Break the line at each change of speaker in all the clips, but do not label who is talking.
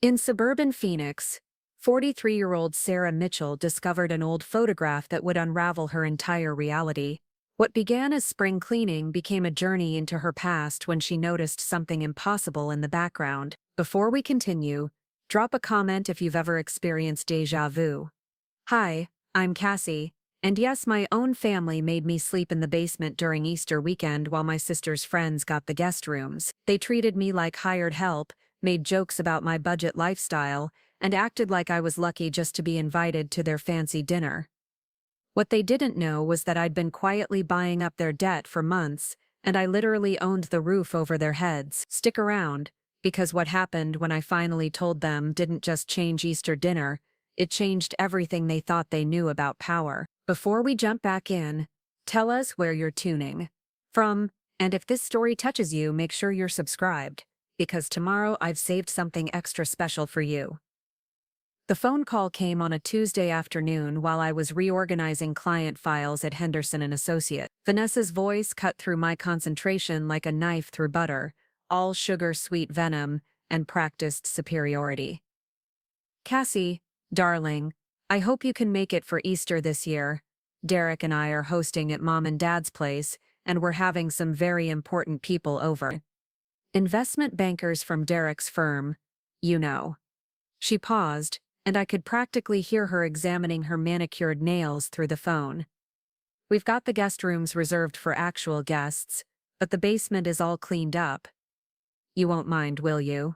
In suburban Phoenix, 43-year-old Sarah Mitchell discovered an old photograph that would unravel her entire reality. What began as spring cleaning became a journey into her past when she noticed something impossible in the background. Before we continue, drop a comment if you've ever experienced déjà vu. Hi, I'm Cassie, and yes, my own family made me sleep in the basement during Easter weekend while my sister's friends got the guest rooms. They treated me like hired help, made jokes about my budget lifestyle, and acted like I was lucky just to be invited to their fancy dinner. What they didn't know was that I'd been quietly buying up their debt for months, and I literally owned the roof over their heads. Stick around, because what happened when I finally told them didn't just change Easter dinner, it changed everything they thought they knew about power. Before we jump back in, tell us where you're tuning from, and if this story touches you, make sure you're subscribed, because tomorrow I've saved something extra special for you. The phone call came on a Tuesday afternoon while I was reorganizing client files at Henderson Associates. Vanessa's voice cut through my concentration like a knife through butter, all sugar-sweet venom and practiced superiority. "Cassie, darling, I hope you can make it for Easter this year. Derek and I are hosting at Mom and Dad's place, and we're having some very important people over. Investment bankers from Derek's firm, you know." She paused, and I could practically hear her examining her manicured nails through the phone. "We've got the guest rooms reserved for actual guests, but the basement is all cleaned up. You won't mind, will you?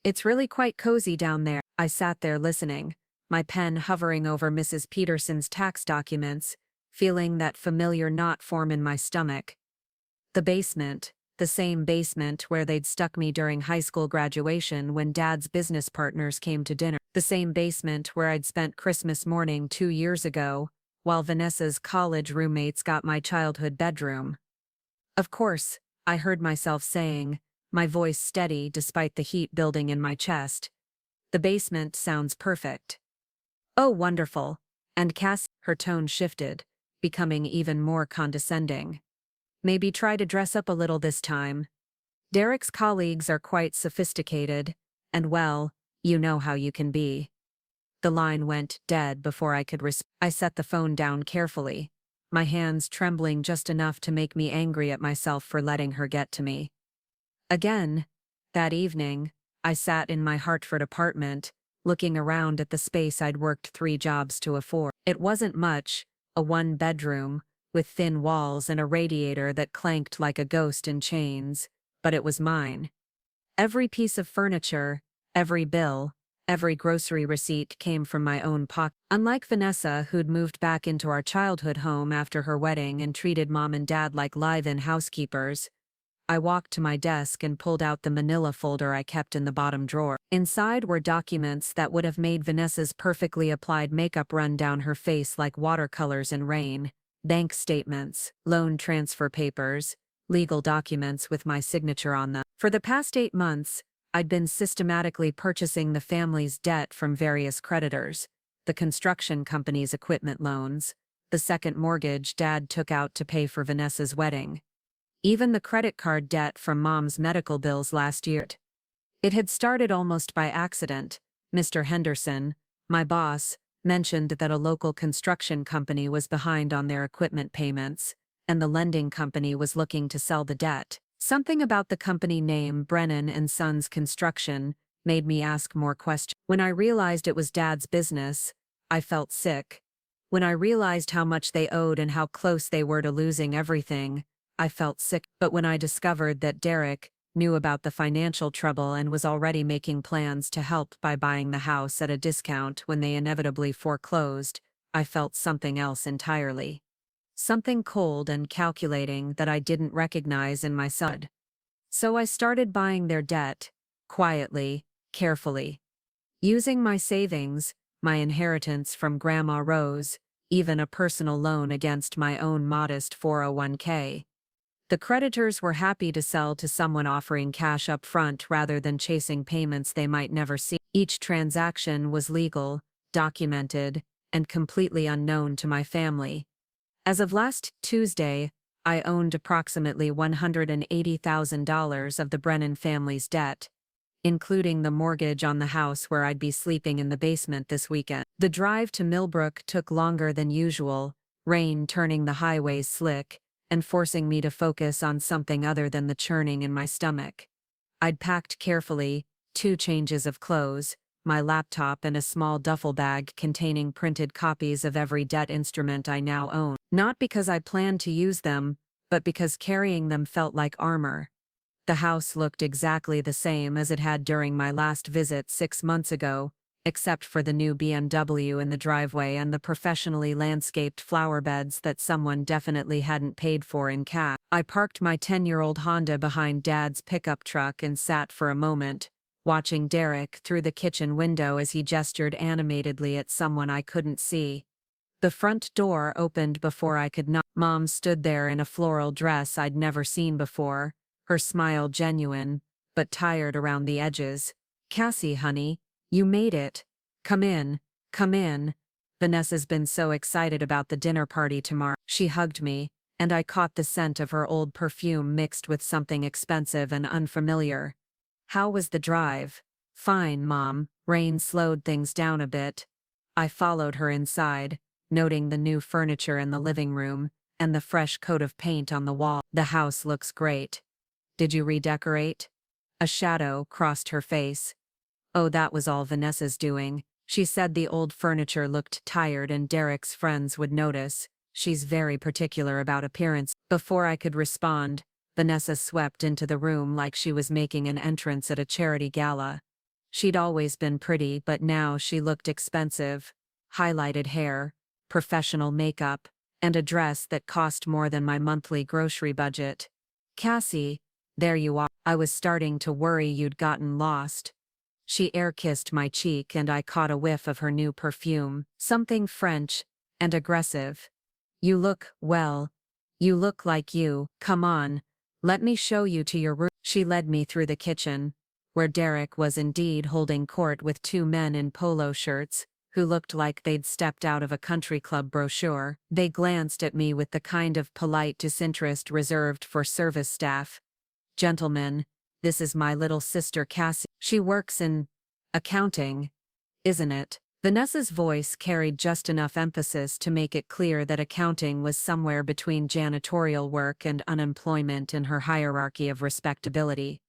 It's really quite cozy down there." I sat there listening, my pen hovering over Mrs. Peterson's tax documents, feeling that familiar knot form in my stomach. The basement. The same basement where they'd stuck me during high school graduation when Dad's business partners came to dinner. The same basement where I'd spent Christmas morning 2 years ago, while Vanessa's college roommates got my childhood bedroom. "Of course," I heard myself saying, my voice steady despite the heat building in my chest. "The basement sounds perfect." "Oh, wonderful." And Cassie, her tone shifted, becoming even more condescending. "Maybe try to dress up a little this time. Derek's colleagues are quite sophisticated, and well, you know how you can be." The line went dead before I could I set the phone down carefully, my hands trembling just enough to make me angry at myself for letting her get to me. Again, that evening, I sat in my Hartford apartment, looking around at the space I'd worked 3 jobs to afford. It wasn't much, a 1-bedroom, with thin walls and a radiator that clanked like a ghost in chains, but it was mine. Every piece of furniture, every bill, every grocery receipt came from my own pocket. Unlike Vanessa, who'd moved back into our childhood home after her wedding and treated Mom and Dad like live-in housekeepers, I walked to my desk and pulled out the manila folder I kept in the bottom drawer. Inside were documents that would have made Vanessa's perfectly applied makeup run down her face like watercolors in rain. Bank statements, loan transfer papers, legal documents with my signature on them. For the past 8 months, I'd been systematically purchasing the family's debt from various creditors, the construction company's equipment loans, the second mortgage Dad took out to pay for Vanessa's wedding, even the credit card debt from Mom's medical bills last year. It had started almost by accident. Mr. Henderson, my boss, mentioned that a local construction company was behind on their equipment payments, and the lending company was looking to sell the debt. Something about the company name, Brennan and Sons Construction, made me ask more questions. When I realized it was Dad's business, I felt sick. When I realized how much they owed and how close they were to losing everything, I felt sick. But when I discovered that Derek knew about the financial trouble and was already making plans to help by buying the house at a discount when they inevitably foreclosed, I felt something else entirely. Something cold and calculating that I didn't recognize in myself. So I started buying their debt, quietly, carefully. Using my savings, my inheritance from Grandma Rose, even a personal loan against my own modest 401k. The creditors were happy to sell to someone offering cash up front rather than chasing payments they might never see. Each transaction was legal, documented, and completely unknown to my family. As of last Tuesday, I owned approximately $180,000 of the Brennan family's debt. including the mortgage on the house where I'd be sleeping in the basement this weekend. The drive to Millbrook took longer than usual, rain turning the highways slick and forcing me to focus on something other than the churning in my stomach. I'd packed carefully, 2 changes of clothes, my laptop and a small duffel bag containing printed copies of every debt instrument I now own. Not because I planned to use them, but because carrying them felt like armor. The house looked exactly the same as it had during my last visit 6 months ago, except for the new BMW in the driveway and the professionally landscaped flower beds that someone definitely hadn't paid for in cash. I parked my 10-year-old Honda behind Dad's pickup truck and sat for a moment, watching Derek through the kitchen window as he gestured animatedly at someone I couldn't see. The front door opened before I could knock. Mom stood there in a floral dress I'd never seen before, her smile genuine, but tired around the edges. "Cassie, honey, you made it. Come in, come in." Vanessa's been so excited about the dinner party tomorrow. She hugged me, and I caught the scent of her old perfume mixed with something expensive and unfamiliar. "How was the drive?" "Fine, Mom." Rain slowed things down a bit. I followed her inside, noting the new furniture in the living room and the fresh coat of paint on the wall. "The house looks great. Did you redecorate?" A shadow crossed her face. "Oh, that was all Vanessa's doing. She said the old furniture looked tired and Derek's friends would notice. She's very particular about appearance." Before I could respond, Vanessa swept into the room like she was making an entrance at a charity gala. She'd always been pretty, but now she looked expensive. Highlighted hair, professional makeup, and a dress that cost more than my monthly grocery budget. "Cassie, there you are. I was starting to worry you'd gotten lost." She air-kissed my cheek and I caught a whiff of her new perfume, something French and aggressive. "You look, well, you look like you. Come on, let me show you to your room." She led me through the kitchen, where Derek was indeed holding court with 2 men in polo shirts, who looked like they'd stepped out of a country club brochure. They glanced at me with the kind of polite disinterest reserved for service staff. "Gentlemen, this is my little sister Cassie. She works in accounting, isn't it?" Vanessa's voice carried just enough emphasis to make it clear that accounting was somewhere between janitorial work and unemployment in her hierarchy of respectability.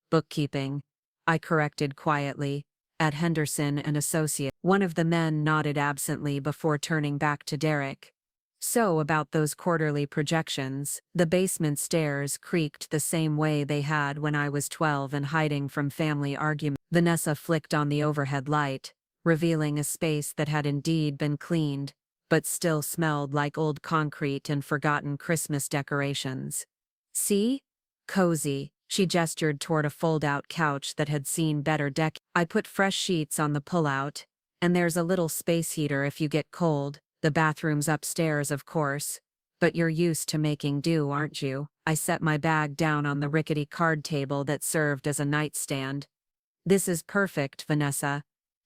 "Bookkeeping," I corrected quietly, "at Henderson Associates." One of the men nodded absently before turning back to Derek. "So about those quarterly projections." The basement stairs creaked the same way they had when I was 12 and hiding from family arguments. Vanessa flicked on the overhead light, revealing a space that had indeed been cleaned, but still smelled like old concrete and forgotten Christmas decorations. "See? Cozy." She gestured toward a fold-out couch that had seen better decades. "I put fresh sheets on the pull-out, and there's a little space heater if you get cold. The bathroom's upstairs, of course. But you're used to making do, aren't you?" I set my bag down on the rickety card table that served as a nightstand. "This is perfect, Vanessa.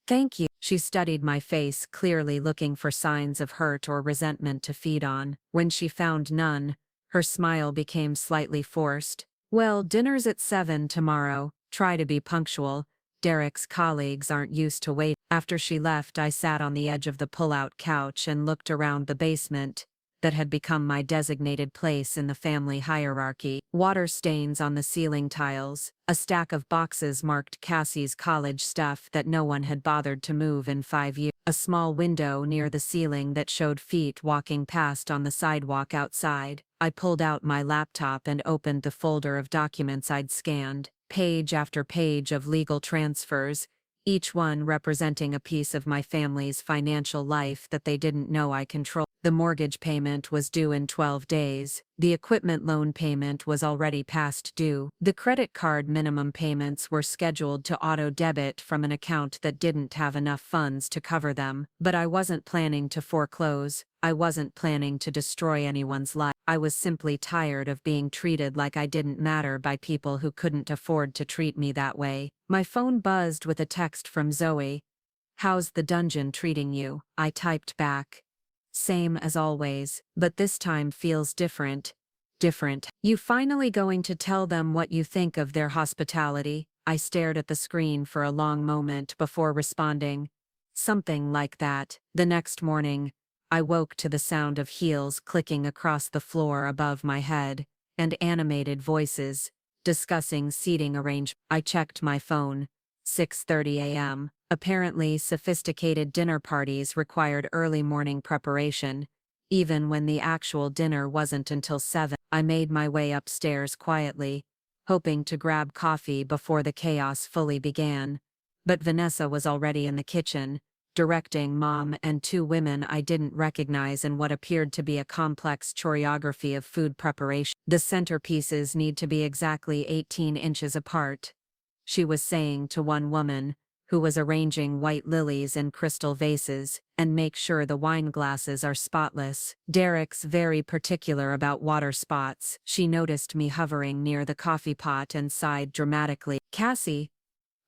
Thank you." She studied my face, clearly looking for signs of hurt or resentment to feed on. When she found none, her smile became slightly forced. "Well, dinner's at 7 tomorrow. Try to be punctual. Derek's colleagues aren't used to waiting." After she left, I sat on the edge of the pull-out couch and looked around the basement that had become my designated place in the family hierarchy. Water stains on the ceiling tiles, a stack of boxes marked Cassie's college stuff that no one had bothered to move in 5 years. A small window near the ceiling that showed feet walking past on the sidewalk outside. I pulled out my laptop and opened the folder of documents I'd scanned. Page after page of legal transfers, each one representing a piece of my family's financial life that they didn't know I controlled. The mortgage payment was due in 12 days. The equipment loan payment was already past due. The credit card minimum payments were scheduled to auto-debit from an account that didn't have enough funds to cover them. But I wasn't planning to foreclose. I wasn't planning to destroy anyone's life. I was simply tired of being treated like I didn't matter by people who couldn't afford to treat me that way. My phone buzzed with a text from Zoe. "How's the dungeon treating you?" I typed back. "Same as always, but this time feels different. Different. You finally going to tell them what you think of their hospitality?" I stared at the screen for a long moment before responding. Something like that. The next morning, I woke to the sound of heels clicking across the floor above my head, and animated voices discussing seating arrangements. I checked my phone. 6:30 a.m. Apparently, sophisticated dinner parties required early morning preparation, even when the actual dinner wasn't until 7. I made my way upstairs quietly, hoping to grab coffee before the chaos fully began. But Vanessa was already in the kitchen, directing Mom and two women I didn't recognize in what appeared to be a complex choreography of food preparation. The centerpieces need to be exactly 18 inches apart, she was saying to one woman, who was arranging white lilies in crystal vases, and make sure the wine glasses are spotless. Derek's very particular about water spots. She noticed me hovering near the coffee pot and sighed dramatically. Cassie,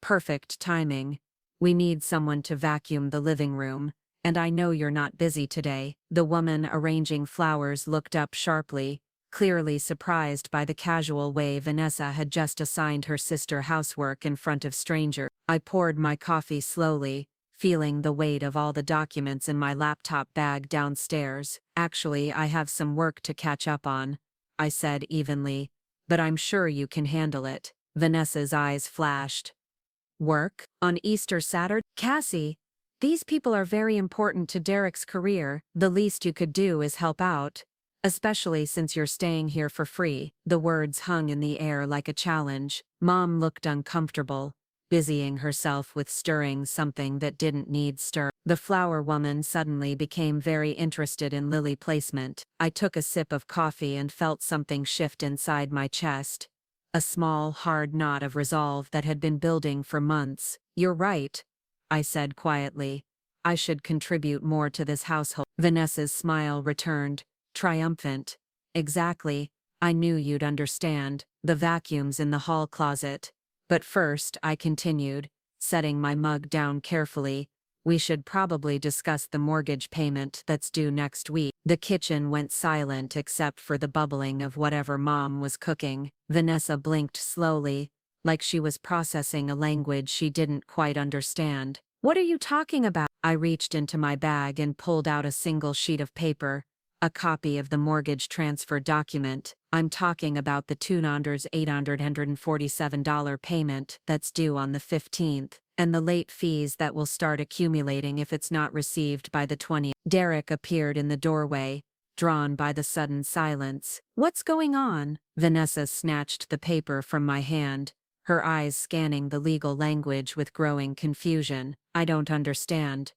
perfect timing. We need someone to vacuum the living room, and I know you're not busy today. The woman arranging flowers looked up sharply, clearly surprised by the casual way Vanessa had just assigned her sister housework in front of strangers. I poured my coffee slowly, feeling the weight of all the documents in my laptop bag downstairs. Actually, I have some work to catch up on, I said evenly, but I'm sure you can handle it. Vanessa's eyes flashed. Work? On Easter Saturday? Cassie, these people are very important to Derek's career. The least you could do is help out. Especially since you're staying here for free. The words hung in the air like a challenge. Mom looked uncomfortable, busying herself with stirring something that didn't need stir. The flower woman suddenly became very interested in lily placement. I took a sip of coffee and felt something shift inside my chest. A small, hard knot of resolve that had been building for months. You're right, I said quietly. I should contribute more to this household. Vanessa's smile returned, triumphant. Exactly, I knew you'd understand. The vacuum's in the hall closet. But first, I continued, setting my mug down carefully, we should probably discuss the mortgage payment that's due next week. The kitchen went silent except for the bubbling of whatever Mom was cooking. Vanessa blinked slowly, like she was processing a language she didn't quite understand. What are you talking about? I reached into my bag and pulled out a single sheet of paper, a copy of the mortgage transfer document. I'm talking about the $2,847 payment that's due on the 15th, and the late fees that will start accumulating if it's not received by the 20th. Derek appeared in the doorway, drawn by the sudden silence. What's going on? Vanessa snatched the paper from my hand, her eyes scanning the legal language with growing confusion. I don't understand.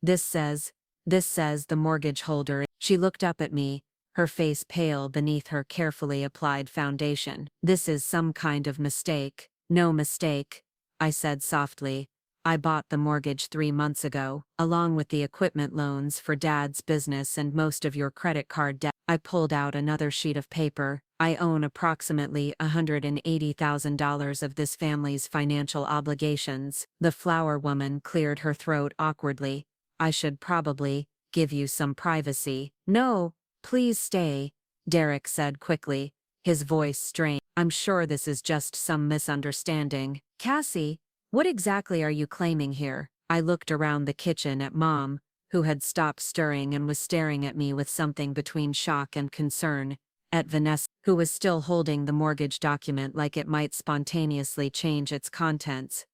This says the mortgage holder. She looked up at me, her face pale beneath her carefully applied foundation. This is some kind of mistake. No mistake, I said softly. I bought the mortgage 3 months ago, along with the equipment loans for Dad's business and most of your credit card debt. I pulled out another sheet of paper. I own approximately $180,000 of this family's financial obligations. The flower woman cleared her throat awkwardly. I should probably give you some privacy. No, please stay, Derek said quickly, his voice strained. I'm sure this is just some misunderstanding. Cassie, what exactly are you claiming here? I looked around the kitchen at Mom, who had stopped stirring and was staring at me with something between shock and concern, at Vanessa, who was still holding the mortgage document like it might spontaneously change its contents,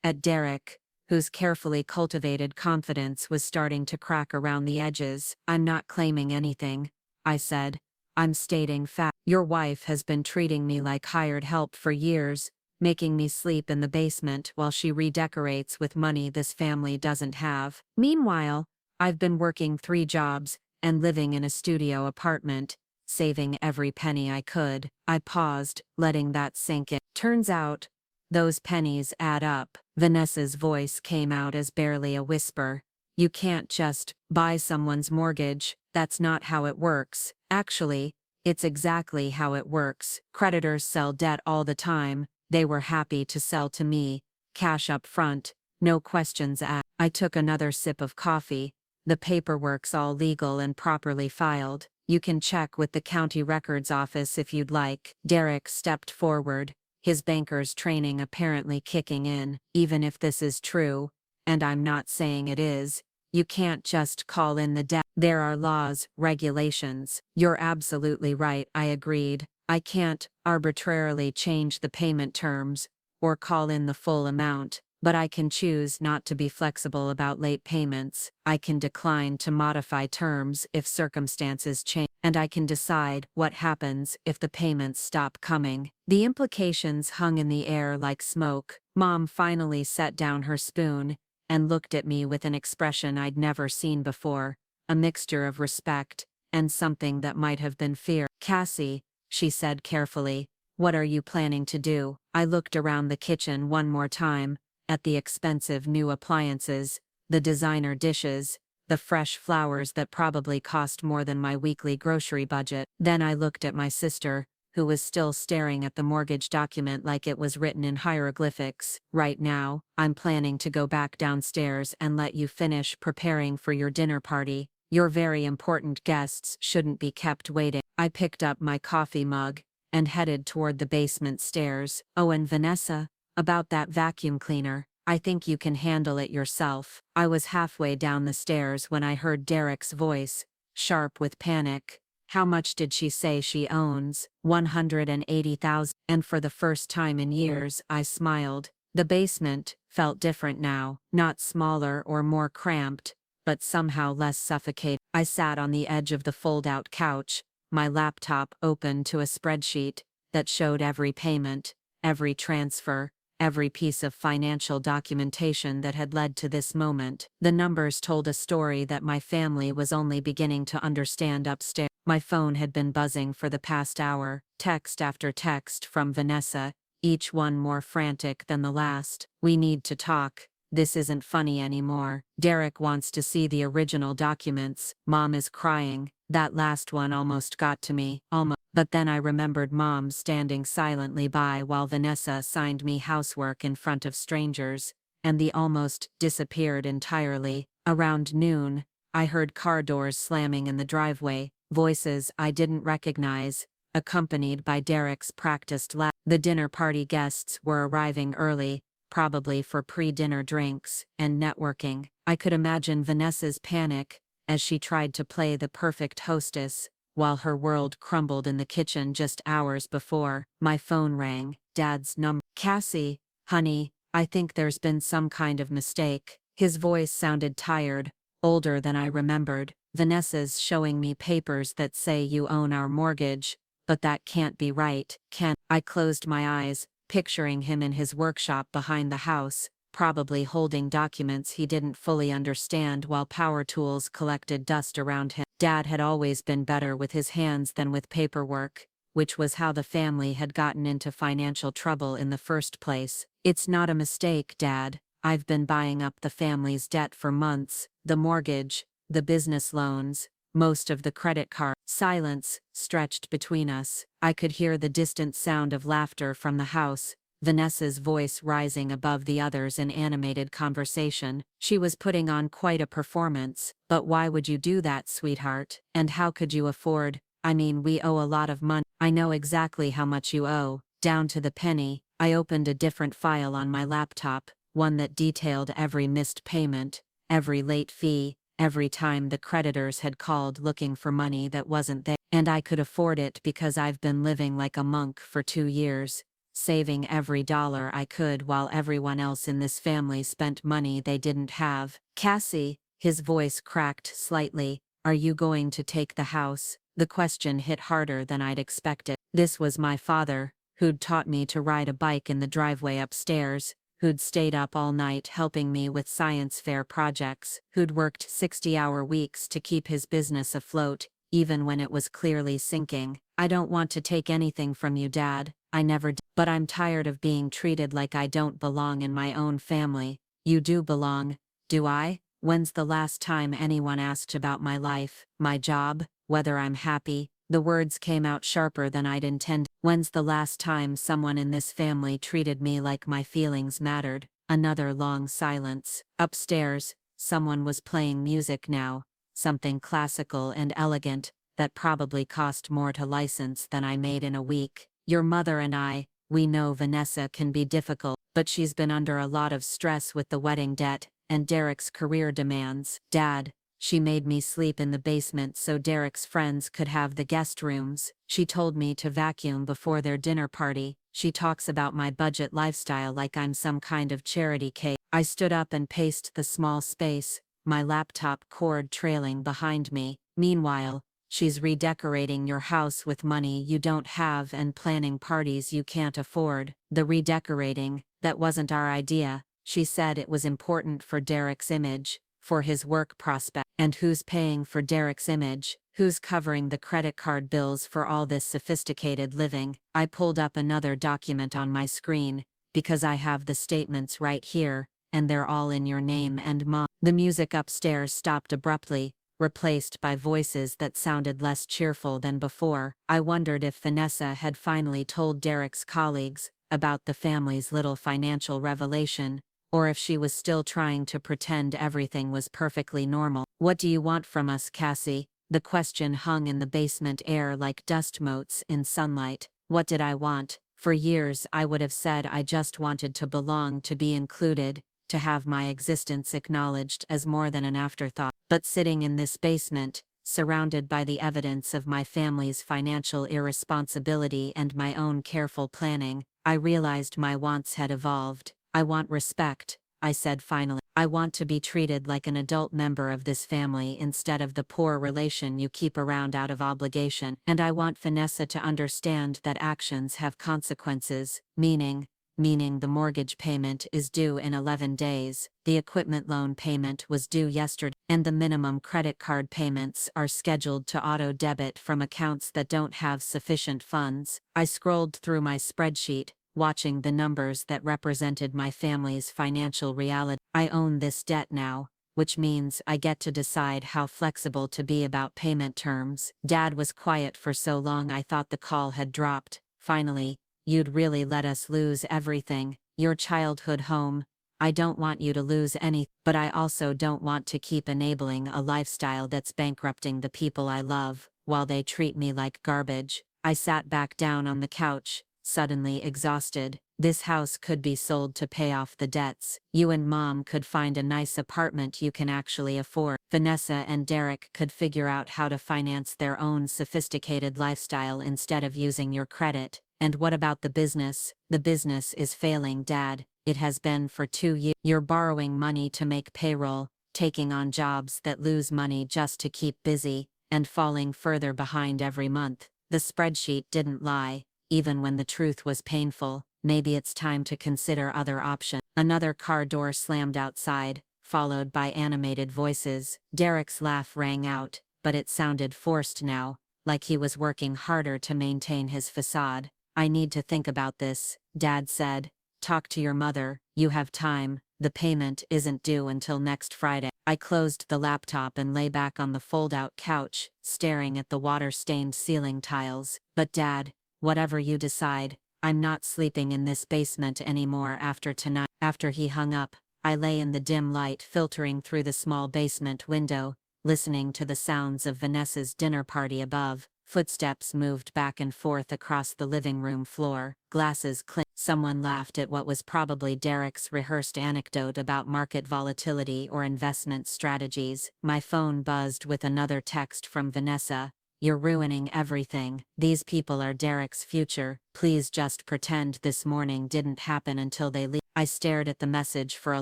at Derek, whose carefully cultivated confidence was starting to crack around the edges. I'm not claiming anything, I said. I'm stating fact. Your wife has been treating me like hired help for years, making me sleep in the basement while she redecorates with money this family doesn't have. Meanwhile, I've been working 3 jobs and living in a studio apartment, saving every penny I could. I paused, letting that sink in. Turns out, those pennies add up. Vanessa's voice came out as barely a whisper. You can't just buy someone's mortgage. That's not how it works. Actually, it's exactly how it works. Creditors sell debt all the time. They were happy to sell to me. Cash up front, no questions asked. I took another sip of coffee. The paperwork's all legal and properly filed. You can check with the county records office if you'd like. Derek stepped forward, his banker's training apparently kicking in. Even if this is true, and I'm not saying it is, you can't just call in the debt. There are laws, regulations. You're absolutely right, I agreed. I can't arbitrarily change the payment terms or call in the full amount, but I can choose not to be flexible about late payments. I can decline to modify terms if circumstances change, and I can decide what happens if the payments stop coming. The implications hung in the air like smoke. Mom finally set down her spoon and looked at me with an expression I'd never seen before, a mixture of respect and something that might have been fear. "Cassie," she said carefully, "what are you planning to do?" I looked around the kitchen one more time, at the expensive new appliances, the designer dishes, the fresh flowers that probably cost more than my weekly grocery budget. Then I looked at my sister, who was still staring at the mortgage document like it was written in hieroglyphics. "Right now, I'm planning to go back downstairs and let you finish preparing for your dinner party. Your very important guests shouldn't be kept waiting." I picked up my coffee mug and headed toward the basement stairs. "Oh, and Vanessa, about that vacuum cleaner, I think you can handle it yourself." I was halfway down the stairs when I heard Derek's voice, sharp with panic. "How much did she say she owns?" 180,000. And for the first time in years, I smiled. The basement felt different now, not smaller or more cramped, but somehow less suffocating. I sat on the edge of the fold-out couch, my laptop open to a spreadsheet that showed every payment, every transfer, every piece of financial documentation that had led to this moment. The numbers told a story that my family was only beginning to understand upstairs. My phone had been buzzing for the past hour, text after text from Vanessa, each one more frantic than the last. "We need to talk. This isn't funny anymore. Derek wants to see the original documents. Mom is crying." That last one almost got to me, almost. But then I remembered Mom standing silently by while Vanessa signed me housework in front of strangers, and the almost disappeared entirely. Around noon, I heard car doors slamming in the driveway, voices I didn't recognize, accompanied by Derek's practiced laugh. The dinner party guests were arriving early, probably for pre-dinner drinks and networking. I could imagine Vanessa's panic as she tried to play the perfect hostess, while her world crumbled in the kitchen just hours before. My phone rang, Dad's number. "Cassie, honey, I think there's been some kind of mistake." His voice sounded tired, older than I remembered. "Vanessa's showing me papers that say you own our mortgage, but that can't be right, can?" I closed my eyes, picturing him in his workshop behind the house, probably holding documents he didn't fully understand while power tools collected dust around him. Dad had always been better with his hands than with paperwork, which was how the family had gotten into financial trouble in the first place. "It's not a mistake, Dad. I've been buying up the family's debt for months, the mortgage, the business loans, most of the credit card." Silence stretched between us. I could hear the distant sound of laughter from the house, Vanessa's voice rising above the others in animated conversation. "She was putting on quite a performance. But why would you do that, sweetheart? And how could you afford? I mean, we owe a lot of money." "I know exactly how much you owe, down to the penny." I opened a different file on my laptop, one that detailed every missed payment, every late fee, every time the creditors had called looking for money that wasn't there. And I could afford it because I've been living like a monk for 2 years, saving every dollar I could while everyone else in this family spent money they didn't have. "Cassie," his voice cracked slightly, "are you going to take the house?" The question hit harder than I'd expected. This was my father, who'd taught me to ride a bike in the driveway upstairs, who'd stayed up all night helping me with science fair projects, who'd worked 60-hour weeks to keep his business afloat, even when it was clearly sinking. "I don't want to take anything from you, Dad. I never did. But I'm tired of being treated like I don't belong in my own family." "You do belong." "Do I? When's the last time anyone asked about my life, my job, whether I'm happy?" The words came out sharper than I'd intended. "When's the last time someone in this family treated me like my feelings mattered?" Another long silence. Upstairs, someone was playing music now, something classical and elegant, that probably cost more to license than I made in a week. "Your mother and I, We know Vanessa can be difficult, but she's been under a lot of stress with the wedding debt and Derek's career demands. Dad, she made me sleep in the basement so Derek's friends could have the guest rooms. She told me to vacuum before their dinner party. She talks about my budget lifestyle like I'm some kind of charity case. I stood up and paced the small space, my laptop cord trailing behind me. Meanwhile, she's redecorating your house with money you don't have and planning parties you can't afford. The redecorating, that wasn't our idea. She said it was important for Derek's image, for his work prospect. And who's paying for Derek's image? Who's covering the credit card bills for all this sophisticated living? I pulled up another document on my screen, because I have the statements right here, and they're all in your name and Mom. The music upstairs stopped abruptly, replaced by voices that sounded less cheerful than before. I wondered if Vanessa had finally told Derek's colleagues about the family's little financial revelation, or if she was still trying to pretend everything was perfectly normal. What do you want from us, Cassie? The question hung in the basement air like dust motes in sunlight. What did I want? For years I would have said I just wanted to belong, to be included, to have my existence acknowledged as more than an afterthought. But sitting in this basement, surrounded by the evidence of my family's financial irresponsibility and my own careful planning, I realized my wants had evolved. I want respect, I said finally. I want to be treated like an adult member of this family instead of the poor relation you keep around out of obligation. And I want Vanessa to understand that actions have consequences, meaning the mortgage payment is due in 11 days, the equipment loan payment was due yesterday, and the minimum credit card payments are scheduled to auto-debit from accounts that don't have sufficient funds. I scrolled through my spreadsheet, watching the numbers that represented my family's financial reality. I own this debt now, which means I get to decide how flexible to be about payment terms. Dad was quiet for so long I thought the call had dropped. Finally, you'd really let us lose everything, your childhood home. I don't want you to lose any, but I also don't want to keep enabling a lifestyle that's bankrupting the people I love, while they treat me like garbage. I sat back down on the couch, suddenly exhausted. This house could be sold to pay off the debts. You and Mom could find a nice apartment you can actually afford. Vanessa and Derek could figure out how to finance their own sophisticated lifestyle instead of using your credit. And what about the business? The business is failing, Dad. It has been for 2 years. You're borrowing money to make payroll, taking on jobs that lose money just to keep busy, and falling further behind every month. The spreadsheet didn't lie, even when the truth was painful. Maybe it's time to consider other options. Another car door slammed outside, followed by animated voices. Derek's laugh rang out, but it sounded forced now, like he was working harder to maintain his facade. I need to think about this, Dad said. Talk to your mother, you have time, the payment isn't due until next Friday. I closed the laptop and lay back on the fold-out couch, staring at the water-stained ceiling tiles. But Dad, whatever you decide, I'm not sleeping in this basement anymore after tonight. After he hung up, I lay in the dim light filtering through the small basement window, listening to the sounds of Vanessa's dinner party above. Footsteps moved back and forth across the living room floor, glasses clinked. Someone laughed at what was probably Derek's rehearsed anecdote about market volatility or investment strategies. My phone buzzed with another text from Vanessa. You're ruining everything. These people are Derek's future. Please just pretend this morning didn't happen until they leave. I stared at the message for a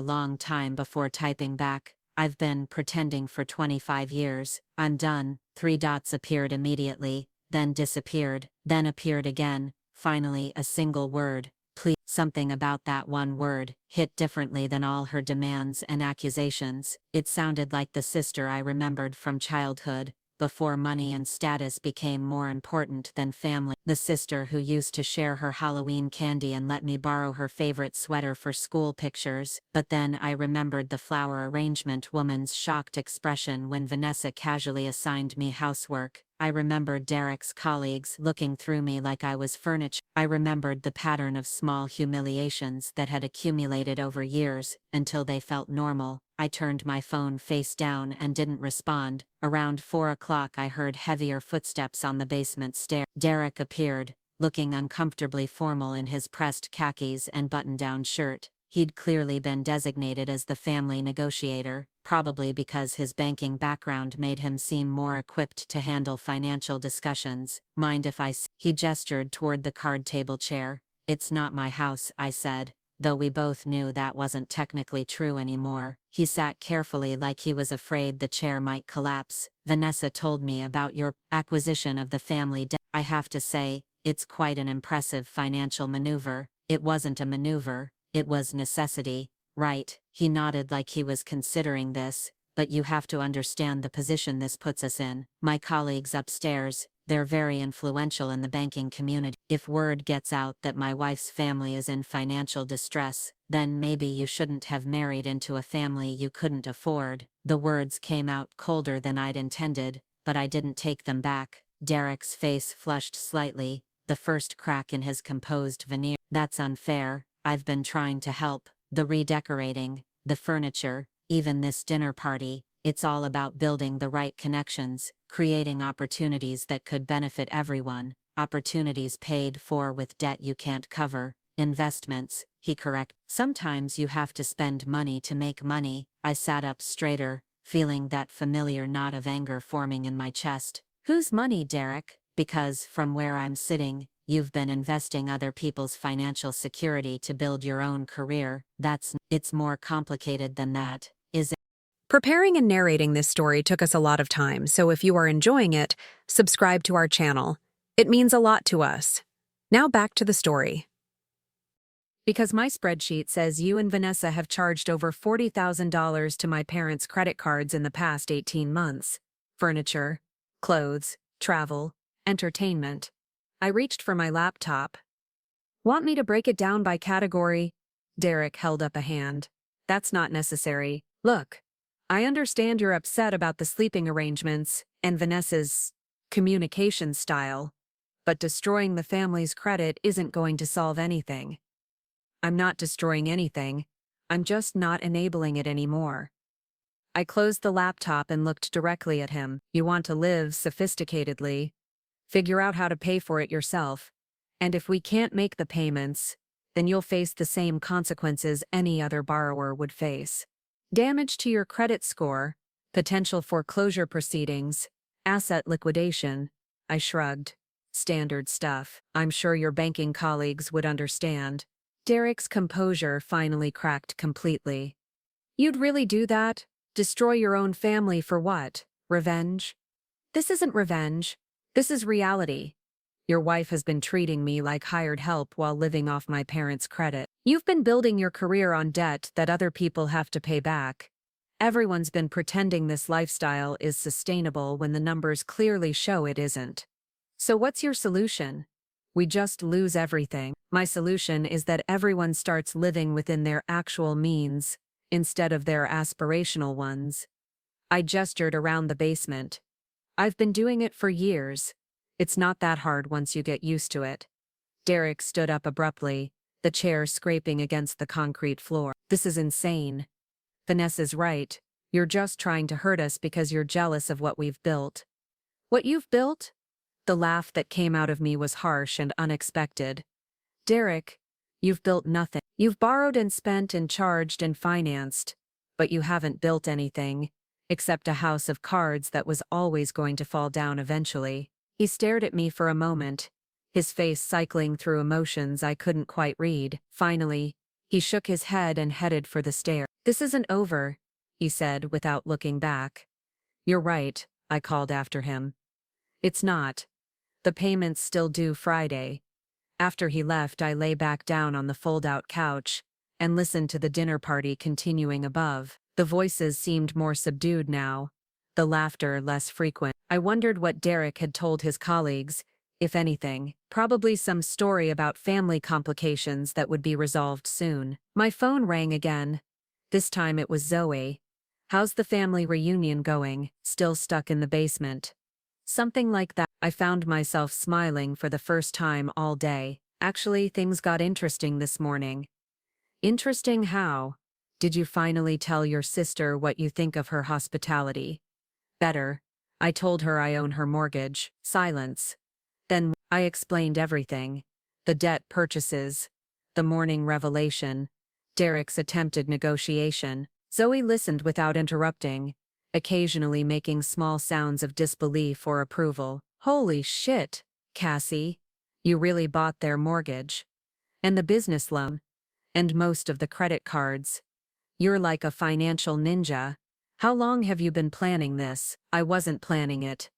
long time before typing back. I've been pretending for 25 years. I'm done. 3 dots appeared immediately, then disappeared, then appeared again. Finally, a single word. Please. Something about that one word hit differently than all her demands and accusations. It sounded like the sister I remembered from childhood, before money and status became more important than family. The sister who used to share her Halloween candy and let me borrow her favorite sweater for school pictures. But then I remembered the flower arrangement woman's shocked expression when Vanessa casually assigned me housework. I remembered Derek's colleagues looking through me like I was furniture. I remembered the pattern of small humiliations that had accumulated over years, until they felt normal. I turned my phone face down and didn't respond. Around 4 o'clock I heard heavier footsteps on the basement stair. Derek appeared,
looking uncomfortably formal in his pressed khakis and button-down shirt. He'd clearly been designated as the family negotiator, probably because his banking background made him seem more equipped to handle financial discussions. Mind if He gestured toward the card table chair. It's not my house, I said, though we both knew that wasn't technically true anymore. He sat carefully like he was afraid the chair might collapse. Vanessa told me about your acquisition of the family debt. I have to say, it's quite an impressive financial maneuver. It wasn't a maneuver, it was necessity, right? He nodded like he was considering this. But you have to understand the position this puts us in. My colleagues upstairs, they're very influential in the banking community. If word gets out that my wife's family is in financial distress, then maybe you shouldn't have married into a family you couldn't afford. The words came out colder than I'd intended, but I didn't take them back. Derek's face flushed slightly, the first crack in his composed veneer. That's unfair. I've been trying to help. The redecorating, the furniture, even this dinner party, it's all about building the right connections, creating opportunities that could benefit everyone, opportunities paid for with debt you can't cover, investments, he corrected. Sometimes you have to spend money to make money. I sat up straighter, feeling that familiar knot of anger forming in my chest. Whose money, Derek? Because, from where I'm sitting, you've been investing other people's financial security to build your own career. It's more complicated than that, is it?
Preparing and narrating this story took us a lot of time, so if you are enjoying it, subscribe to our channel. It means a lot to us. Now back to the story. Because my spreadsheet says you and Vanessa have charged over $40,000 to my parents' credit cards in the past 18 months. Furniture, clothes, travel, entertainment. I reached for my laptop. Want me to break it down by category? Derek held up a hand. That's not necessary. Look, I understand you're upset about the sleeping arrangements and Vanessa's communication style, but destroying the family's credit isn't going to solve anything. I'm not destroying anything. I'm just not enabling it anymore. I closed the laptop and looked directly at him. You want to live sophisticatedly. Figure out how to pay for it yourself. And if we can't make the payments, then you'll face the same consequences any other borrower would face. Damage to your credit score, potential foreclosure proceedings, asset liquidation. I shrugged. Standard stuff. I'm sure your banking colleagues would understand. Derek's composure finally cracked completely. You'd really do that? Destroy your own family for what? Revenge? This isn't revenge. This is reality. Your wife has been treating me like hired help while living off my parents' credit. You've been building your career on debt that other people have to pay back. Everyone's been pretending this lifestyle is sustainable when the numbers clearly show it isn't. So what's your solution? We just lose everything. My solution is that everyone starts living within their actual means, instead of their aspirational ones. I gestured around the basement. I've been doing it for years. It's not that hard once you get used to it. Derek stood up abruptly, the chair scraping against the concrete floor. This is insane. Vanessa's right. You're just trying to hurt us because you're jealous of what we've built. What you've built? The laugh that came out of me was harsh and unexpected. Derek, you've built nothing. You've borrowed and spent and charged and financed, but you haven't built anything, except a house of cards that was always going to fall down eventually. He stared at me for a moment, his face cycling through emotions I couldn't quite read. Finally, he shook his head and headed for the stair. This isn't over, he said without looking back. You're right, I called after him. It's not. The payment's still due Friday. After he left, I lay back down on the fold-out couch and listened to the dinner party continuing above. The voices seemed more subdued now, the laughter less frequent. I wondered what Derek had told his colleagues, if anything. Probably some story about family complications that would be resolved soon. My phone rang again. This time it was Zoe. How's the family reunion going? Still stuck in the basement. Something like that. I found myself smiling for the first time all day. Actually, things got interesting this morning. Interesting how? Did you finally tell your sister what you think of her hospitality? Better. I told her I own her mortgage. Silence. Then I explained everything. The debt purchases, the morning revelation, Derek's attempted negotiation. Zoe listened without interrupting, occasionally making small sounds of disbelief or approval. Holy shit, Cassie. You really bought their mortgage. And the business loan. And most of the credit cards. You're like a financial ninja. How long have you been planning this? I wasn't planning it.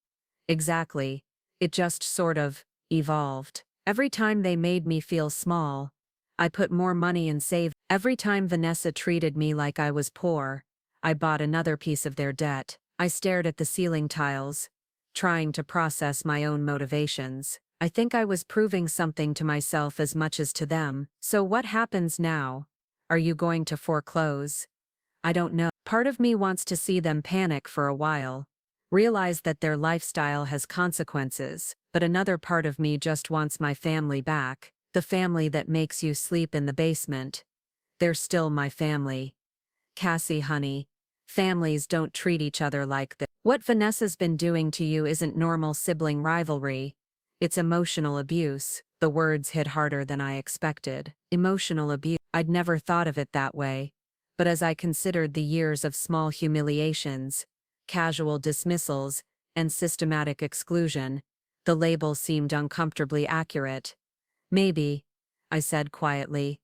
Exactly. It just sort of evolved. Every time they made me feel small, I put more money and saved. Every time Vanessa treated me like I was poor, I bought another piece of their debt. I stared at the ceiling tiles, trying to process my own motivations. I think I was proving something to myself as much as to them. So what happens now? Are you going to foreclose? I don't know. Part of me wants to see them panic for a while, realize that their lifestyle has consequences, but another part of me just wants my family back, the family that makes you sleep in the basement. They're still my family. Cassie, honey, families don't treat each other like this. What Vanessa's been doing to you isn't normal sibling rivalry. It's emotional abuse. The words hit harder than I expected. Emotional abuse. I'd never thought of it that way. But as I considered the years of small humiliations, casual dismissals, and systematic exclusion, the label seemed uncomfortably accurate. Maybe, I said quietly.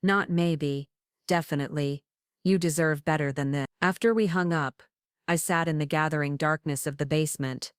Not maybe, definitely. You deserve better than this. After we hung up, I sat in the gathering darkness of the basement,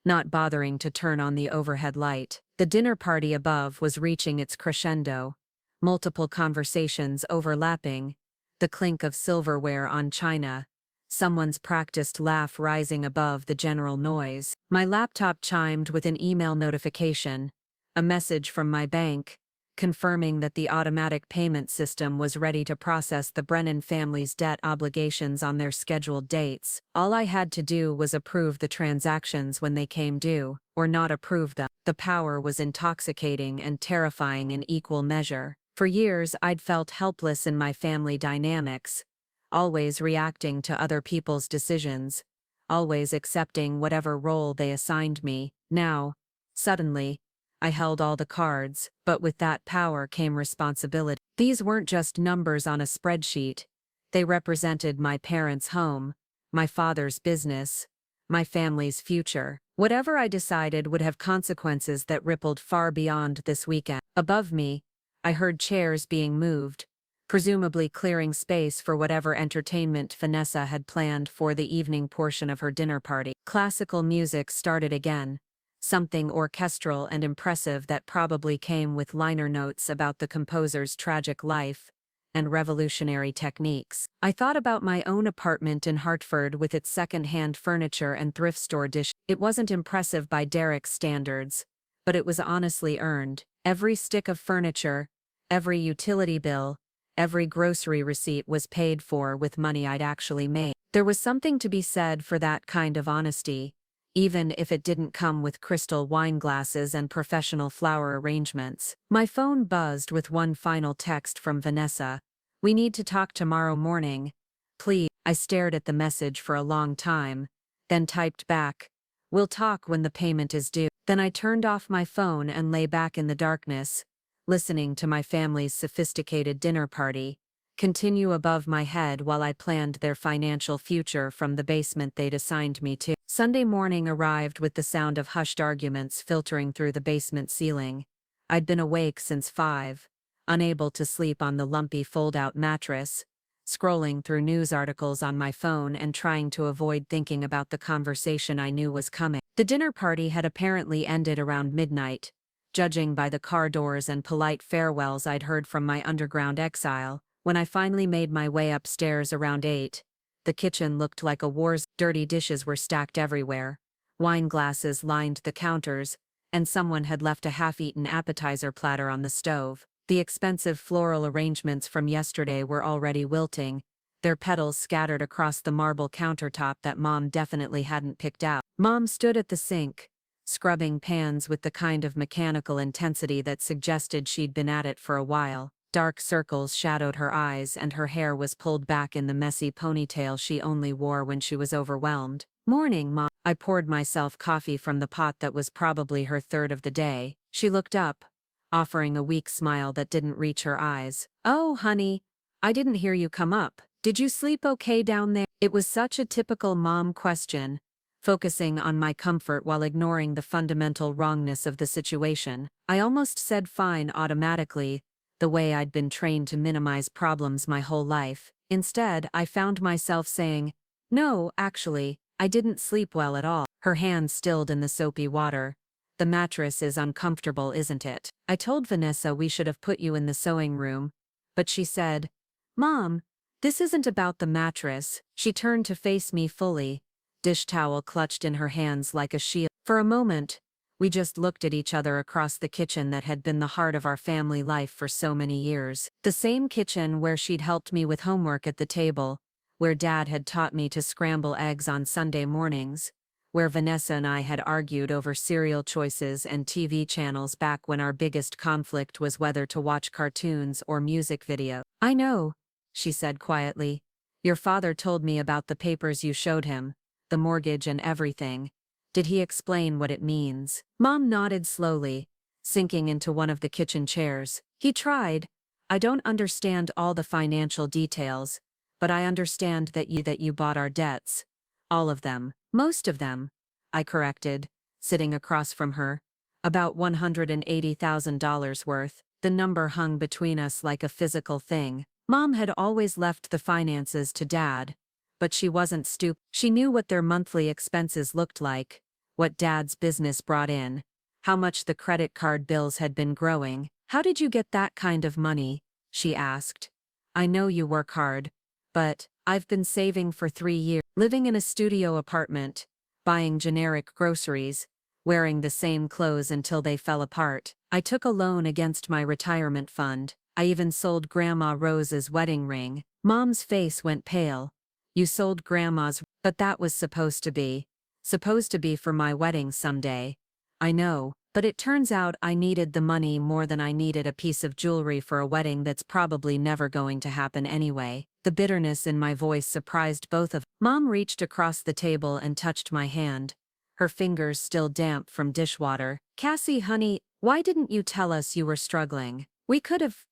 not bothering to turn on the overhead light. The dinner party above was reaching its crescendo, multiple conversations overlapping, the clink of silverware on china, someone's practiced laugh rising above the general noise. My laptop chimed with an email notification, a message from my bank, confirming that the automatic payment system was ready to process the Brennan family's debt obligations on their scheduled dates. All I had to do was approve the transactions when they came due, or not approve them. The power was intoxicating and terrifying in equal measure. For years, I'd felt helpless in my family dynamics, always reacting to other people's decisions, always accepting whatever role they assigned me. Now, suddenly, I held all the cards, but with that power came responsibility. These weren't just numbers on a spreadsheet. They represented my parents' home, my father's business, my family's future. Whatever I decided would have consequences that rippled far beyond this weekend. Above me, I heard chairs being moved, presumably clearing space for whatever entertainment Vanessa had planned for the evening portion of her dinner party. Classical music started again, something orchestral and impressive that probably came with liner notes about the composer's tragic life and revolutionary techniques. I thought about my own apartment in Hartford with its second-hand furniture and thrift store dish. It wasn't impressive by Derek's standards, but it was honestly earned. Every stick of furniture, every utility bill, every grocery receipt was paid for with money I'd actually made. There was something to be said for that kind of honesty, even if it didn't come with crystal wine glasses and professional flower arrangements. My phone buzzed with one final text from Vanessa. We need to talk tomorrow morning. Please. I stared at the message for a long time, then typed back, we'll talk when the payment is due. Then I turned off my phone and lay back in the darkness, listening to my family's sophisticated dinner party continue above my head while I planned their financial future from the basement they'd assigned me to. Sunday morning arrived with the sound of hushed arguments filtering through the basement ceiling. I'd been awake since 5, unable to sleep on the lumpy fold-out mattress, scrolling through news articles on my phone and trying to avoid thinking about the conversation I knew was coming. The dinner party had apparently ended around midnight, judging by the car doors and polite farewells I'd heard from my underground exile. When I finally made my way upstairs around 8, the kitchen looked like a war zone. Dirty dishes were stacked everywhere, wine glasses lined the counters, and someone had left a half-eaten appetizer platter on the stove. The expensive floral arrangements from yesterday were already wilting, their petals scattered across the marble countertop that Mom definitely hadn't picked out. Mom stood at the sink, scrubbing pans with the kind of mechanical intensity that suggested she'd been at it for a while. Dark circles shadowed her eyes and her hair was pulled back in the messy ponytail she only wore when she was overwhelmed. Morning, Mom. I poured myself coffee from the pot that was probably her third of the day. She looked up, offering a weak smile that didn't reach her eyes. "Oh, honey, I didn't hear you come up. Did you sleep okay down there?" It was such a typical mom question, focusing on my comfort while ignoring the fundamental wrongness of the situation. I almost said fine automatically, the way I'd been trained to minimize problems my whole life. Instead, I found myself saying, "No, actually, I didn't sleep well at all." Her hand stilled in the soapy water. "The mattress is uncomfortable, isn't it? I told Vanessa we should have put you in the sewing room, but she said, 'Mom, this isn't about the mattress.'" She turned to face me fully, dish towel clutched in her hands like a shield. For a moment, we just looked at each other across the kitchen that had been the heart of our family life for so many years. The same kitchen where she'd helped me with homework at the table, where Dad had taught me to scramble eggs on Sunday mornings, where Vanessa and I had argued over cereal choices and TV channels back when our biggest conflict was whether to watch cartoons or music video. "I know," she said quietly. "Your father told me about the papers you showed him, the mortgage and everything. Did he explain what it means?" Mom nodded slowly, sinking into one of the kitchen chairs. "He tried. I don't understand all the financial details, but I understand that you bought our debts. All of them. Most of them," I corrected, sitting across from her. "About $180,000 worth." The number hung between us like a physical thing. Mom had always left the finances to Dad, but she wasn't stupid. She knew what their monthly expenses looked like, what Dad's business brought in, how much the credit card bills had been growing. "How did you get that kind of money?" she asked. "I know you work hard, but I've been saving for 3 years, living in a studio apartment, buying generic groceries, wearing the same clothes until they fell apart. I took a loan against my retirement fund. I even sold Grandma Rose's wedding ring." Mom's face went pale. "You sold Grandma's, but that was supposed to be for my wedding someday." "I know, but it turns out I needed the money more than I needed a piece of jewelry for a wedding that's probably never going to happen anyway." The bitterness in my voice surprised both of us. Mom reached across the table and touched my hand, her fingers still damp from dishwater. "Cassie, honey, why didn't you tell us you were struggling? We could have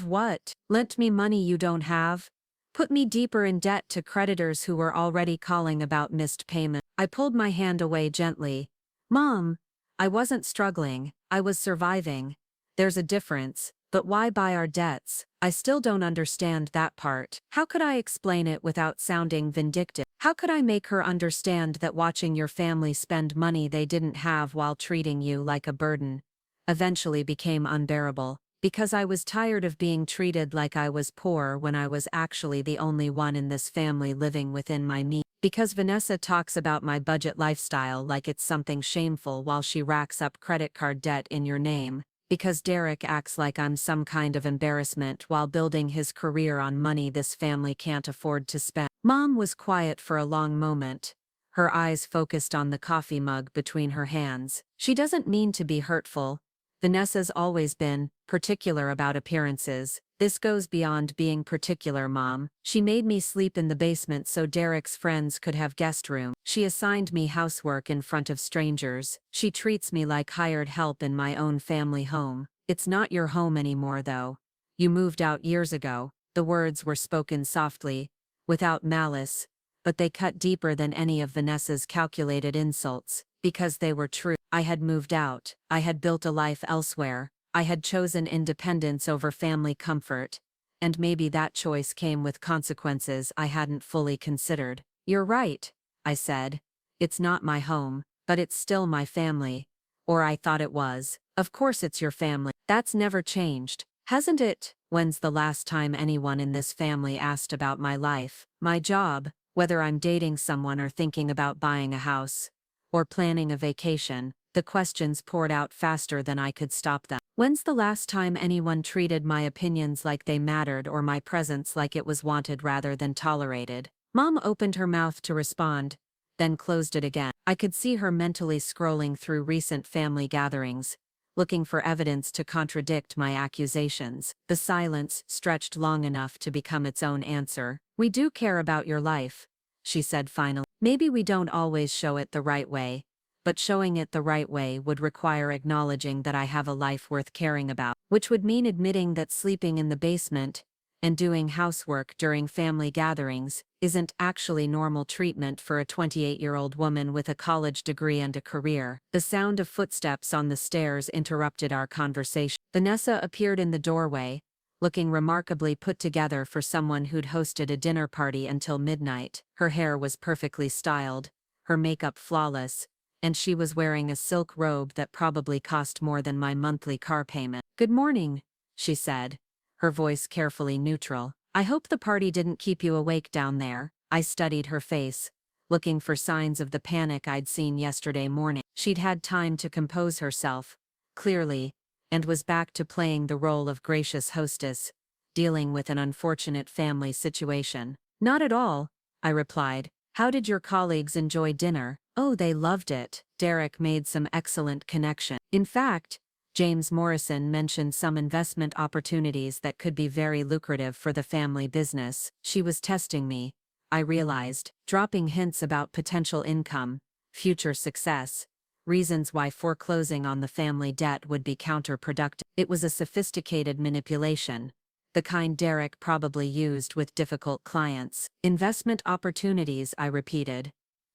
what? Lent me money you don't have? Put me deeper in debt to creditors who were already calling about missed payment." I pulled my hand away gently. "Mom, I wasn't struggling, I was surviving. There's a difference, but why buy our debts? I still don't understand that part." How could I explain it without sounding vindictive? How could I make her understand that watching your family spend money they didn't have while treating you like a burden eventually became unbearable? Because I was tired of being treated like I was poor when I was actually the only one in this family living within my means. Because Vanessa talks about my budget lifestyle like it's something shameful while she racks up credit card debt in your name. Because Derek acts like I'm some kind of embarrassment while building his career on money this family can't afford to spend. Mom was quiet for a long moment, her eyes focused on the coffee mug between her hands. "She doesn't mean to be hurtful. Vanessa's always been particular about appearances. This goes beyond being particular, Mom. She made me sleep in the basement so Derek's friends could have guest room. She assigned me housework in front of strangers. She treats me like hired help in my own family home. It's not your home anymore though. You moved out years ago." The words were spoken softly, without malice, but they cut deeper than any of Vanessa's calculated insults, because they were true. I had moved out. I had built a life elsewhere. I had chosen independence over family comfort, and maybe that choice came with consequences I hadn't fully considered. "You're right," I said. "It's not my home, but it's still my family. Or I thought it was." "Of course it's your family. That's never changed, hasn't it?" "When's the last time anyone in this family asked about my life, my job, whether I'm dating someone or thinking about buying a house, or planning a vacation?" The questions poured out faster than I could stop them. "When's the last time anyone treated my opinions like they mattered or my presence like it was wanted rather than tolerated?" Mom opened her mouth to respond, then closed it again. I could see her mentally scrolling through recent family gatherings, looking for evidence to contradict my accusations. The silence stretched long enough to become its own answer. "We do care about your life," she said finally. "Maybe we don't always show it the right way, but showing it the right way would require acknowledging that I have a life worth caring about, which would mean admitting that sleeping in the basement and doing housework during family gatherings isn't actually normal treatment for a 28-year-old woman with a college degree and a career. The sound of footsteps on the stairs interrupted our conversation. Vanessa appeared in the doorway, looking remarkably put together for someone who'd hosted a dinner party until midnight. Her hair was perfectly styled, her makeup flawless, and she was wearing a silk robe that probably cost more than my monthly car payment. "Good morning," she said, her voice carefully neutral. "I hope the party didn't keep you awake down there." I studied her face, looking for signs of the panic I'd seen yesterday morning. She'd had time to compose herself, clearly, and was back to playing the role of gracious hostess, dealing with an unfortunate family situation. "Not at all," I replied. "How did your colleagues enjoy dinner?" "Oh, they loved it. Derek made some excellent connection. In fact, James Morrison mentioned some investment opportunities that could be very lucrative for the family business." She was testing me, I realized, dropping hints about potential income, future success, reasons why foreclosing on the family debt would be counterproductive. It was a sophisticated manipulation, the kind Derek probably used with difficult clients. "Investment opportunities," I repeated.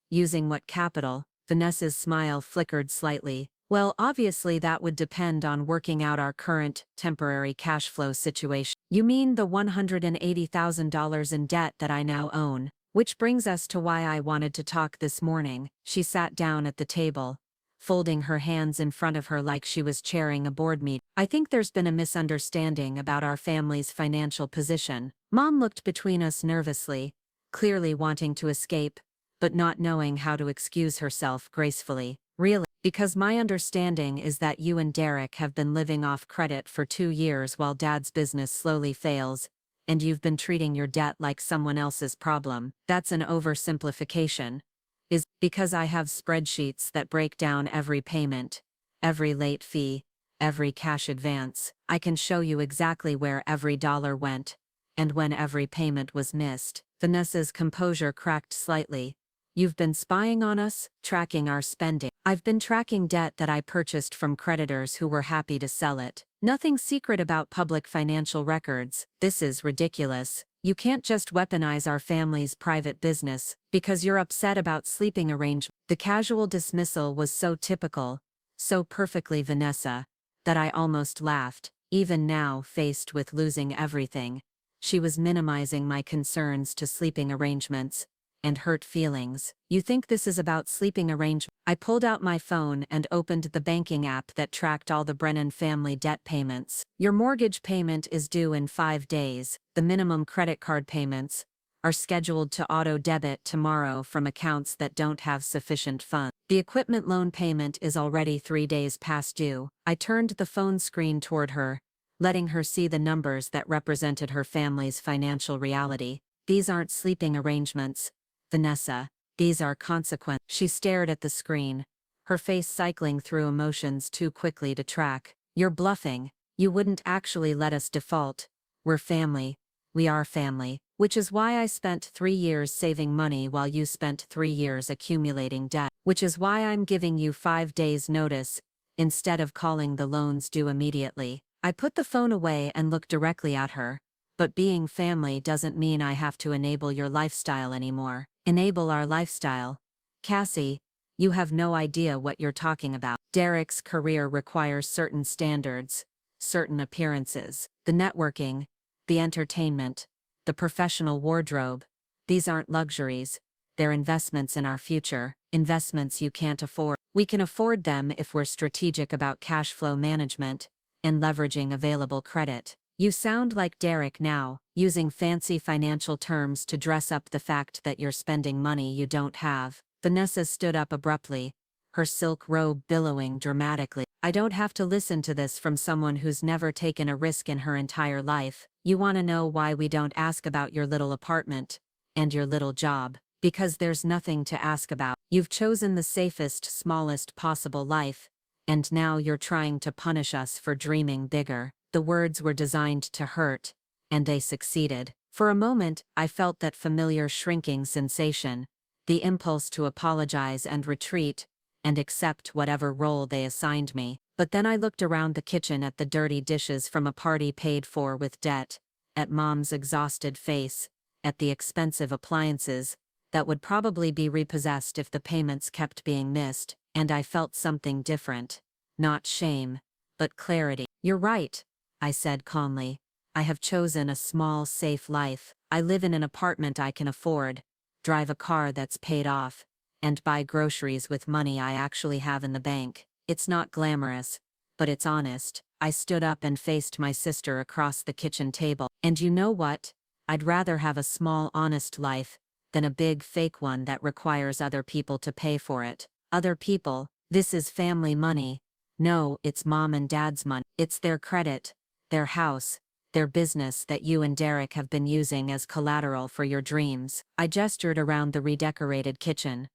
"Using what capital?" Vanessa's smile flickered slightly. "Well, obviously that would depend on working out our current, temporary cash flow situation." "You mean the $180,000 in debt that I now own?" "Which brings us to why I wanted to talk this morning." She sat down at the table, folding her hands in front of her like she was chairing a board meeting. "I think there's been a misunderstanding about our family's financial position." Mom looked between us nervously, clearly wanting to escape, but not knowing how to excuse herself gracefully. "Really? Because my understanding is that you and Derek have been living off credit for 2 years while Dad's business slowly fails, and you've been treating your debt like someone else's problem." "That's an oversimplification." Because I have spreadsheets that break down every payment, every late fee, every cash advance. I can show you exactly where every dollar went, and when every payment was missed." Vanessa's composure cracked slightly. "You've been spying on us, tracking our spending." "I've been tracking debt that I purchased from creditors who were happy to sell it. Nothing secret about public financial records." "This is ridiculous. You can't just weaponize our family's private business because you're upset about sleeping arrangements." The casual dismissal was so typical, so perfectly Vanessa, that I almost laughed. Even now, faced with losing everything, she was minimizing my concerns to sleeping arrangements and hurt feelings. "You think this is about sleeping arrangements?" I pulled out my phone and opened the banking app that tracked all the Brennan family debt payments. "Your mortgage payment is due in 5 days. The minimum credit card payments are scheduled to auto-debit tomorrow from accounts that don't have sufficient funds. The equipment loan payment is already 3 days past due." I turned the phone screen toward her, letting her see the numbers that represented her family's financial reality. "These aren't sleeping arrangements, Vanessa. These are consequences." She stared at the screen, her face cycling through emotions too quickly to track. "You're bluffing. You wouldn't actually let us default. We're family. We are family. Which is why I spent 3 years saving money while you spent 3 years accumulating debt. Which is why I'm giving you 5 days notice, instead of calling the loans due immediately." I put the phone away and looked directly at her. "But being family doesn't mean I have to enable your lifestyle anymore." "Enable our lifestyle? Cassie, you have no idea what you're talking about. Derek's career requires certain standards, certain appearances. The networking, the entertainment, the professional wardrobe. These aren't luxuries. They're investments in our future, investments you can't afford. We can afford them if we're strategic about cash flow management and leveraging available credit." "You sound like Derek now, using fancy financial terms to dress up the fact that you're spending money you don't have." Vanessa stood up abruptly, her silk robe billowing dramatically. "I don't have to listen to this from someone who's never taken a risk in her entire life. You want to know why we don't ask about your little apartment and your little job? Because there's nothing to ask about. You've chosen the safest, smallest possible life, and now you're trying to punish us for dreaming bigger." The words were designed to hurt, and they succeeded. For a moment, I felt that familiar shrinking sensation, the impulse to apologize and retreat,
and accept whatever role they assigned me. But then I looked around the kitchen at the dirty dishes from a party paid for with debt, at Mom's exhausted face, at the expensive appliances that would probably be repossessed if the payments kept being missed, and I felt something different. Not shame, but clarity. "You're right," I said calmly. "I have chosen a small, safe life. I live in an apartment I can afford, drive a car that's paid off, and buy groceries with money I actually have in the bank. It's not glamorous, but it's honest." I stood up and faced my sister across the kitchen table. "And you know what? I'd rather have a small, honest life than a big, fake one that requires other people to pay for it." Other people? This is family money. No, it's Mom and Dad's money. It's their credit, their house, their business that you and Derek have been using as collateral for your dreams. I gestured around the redecorated kitchen.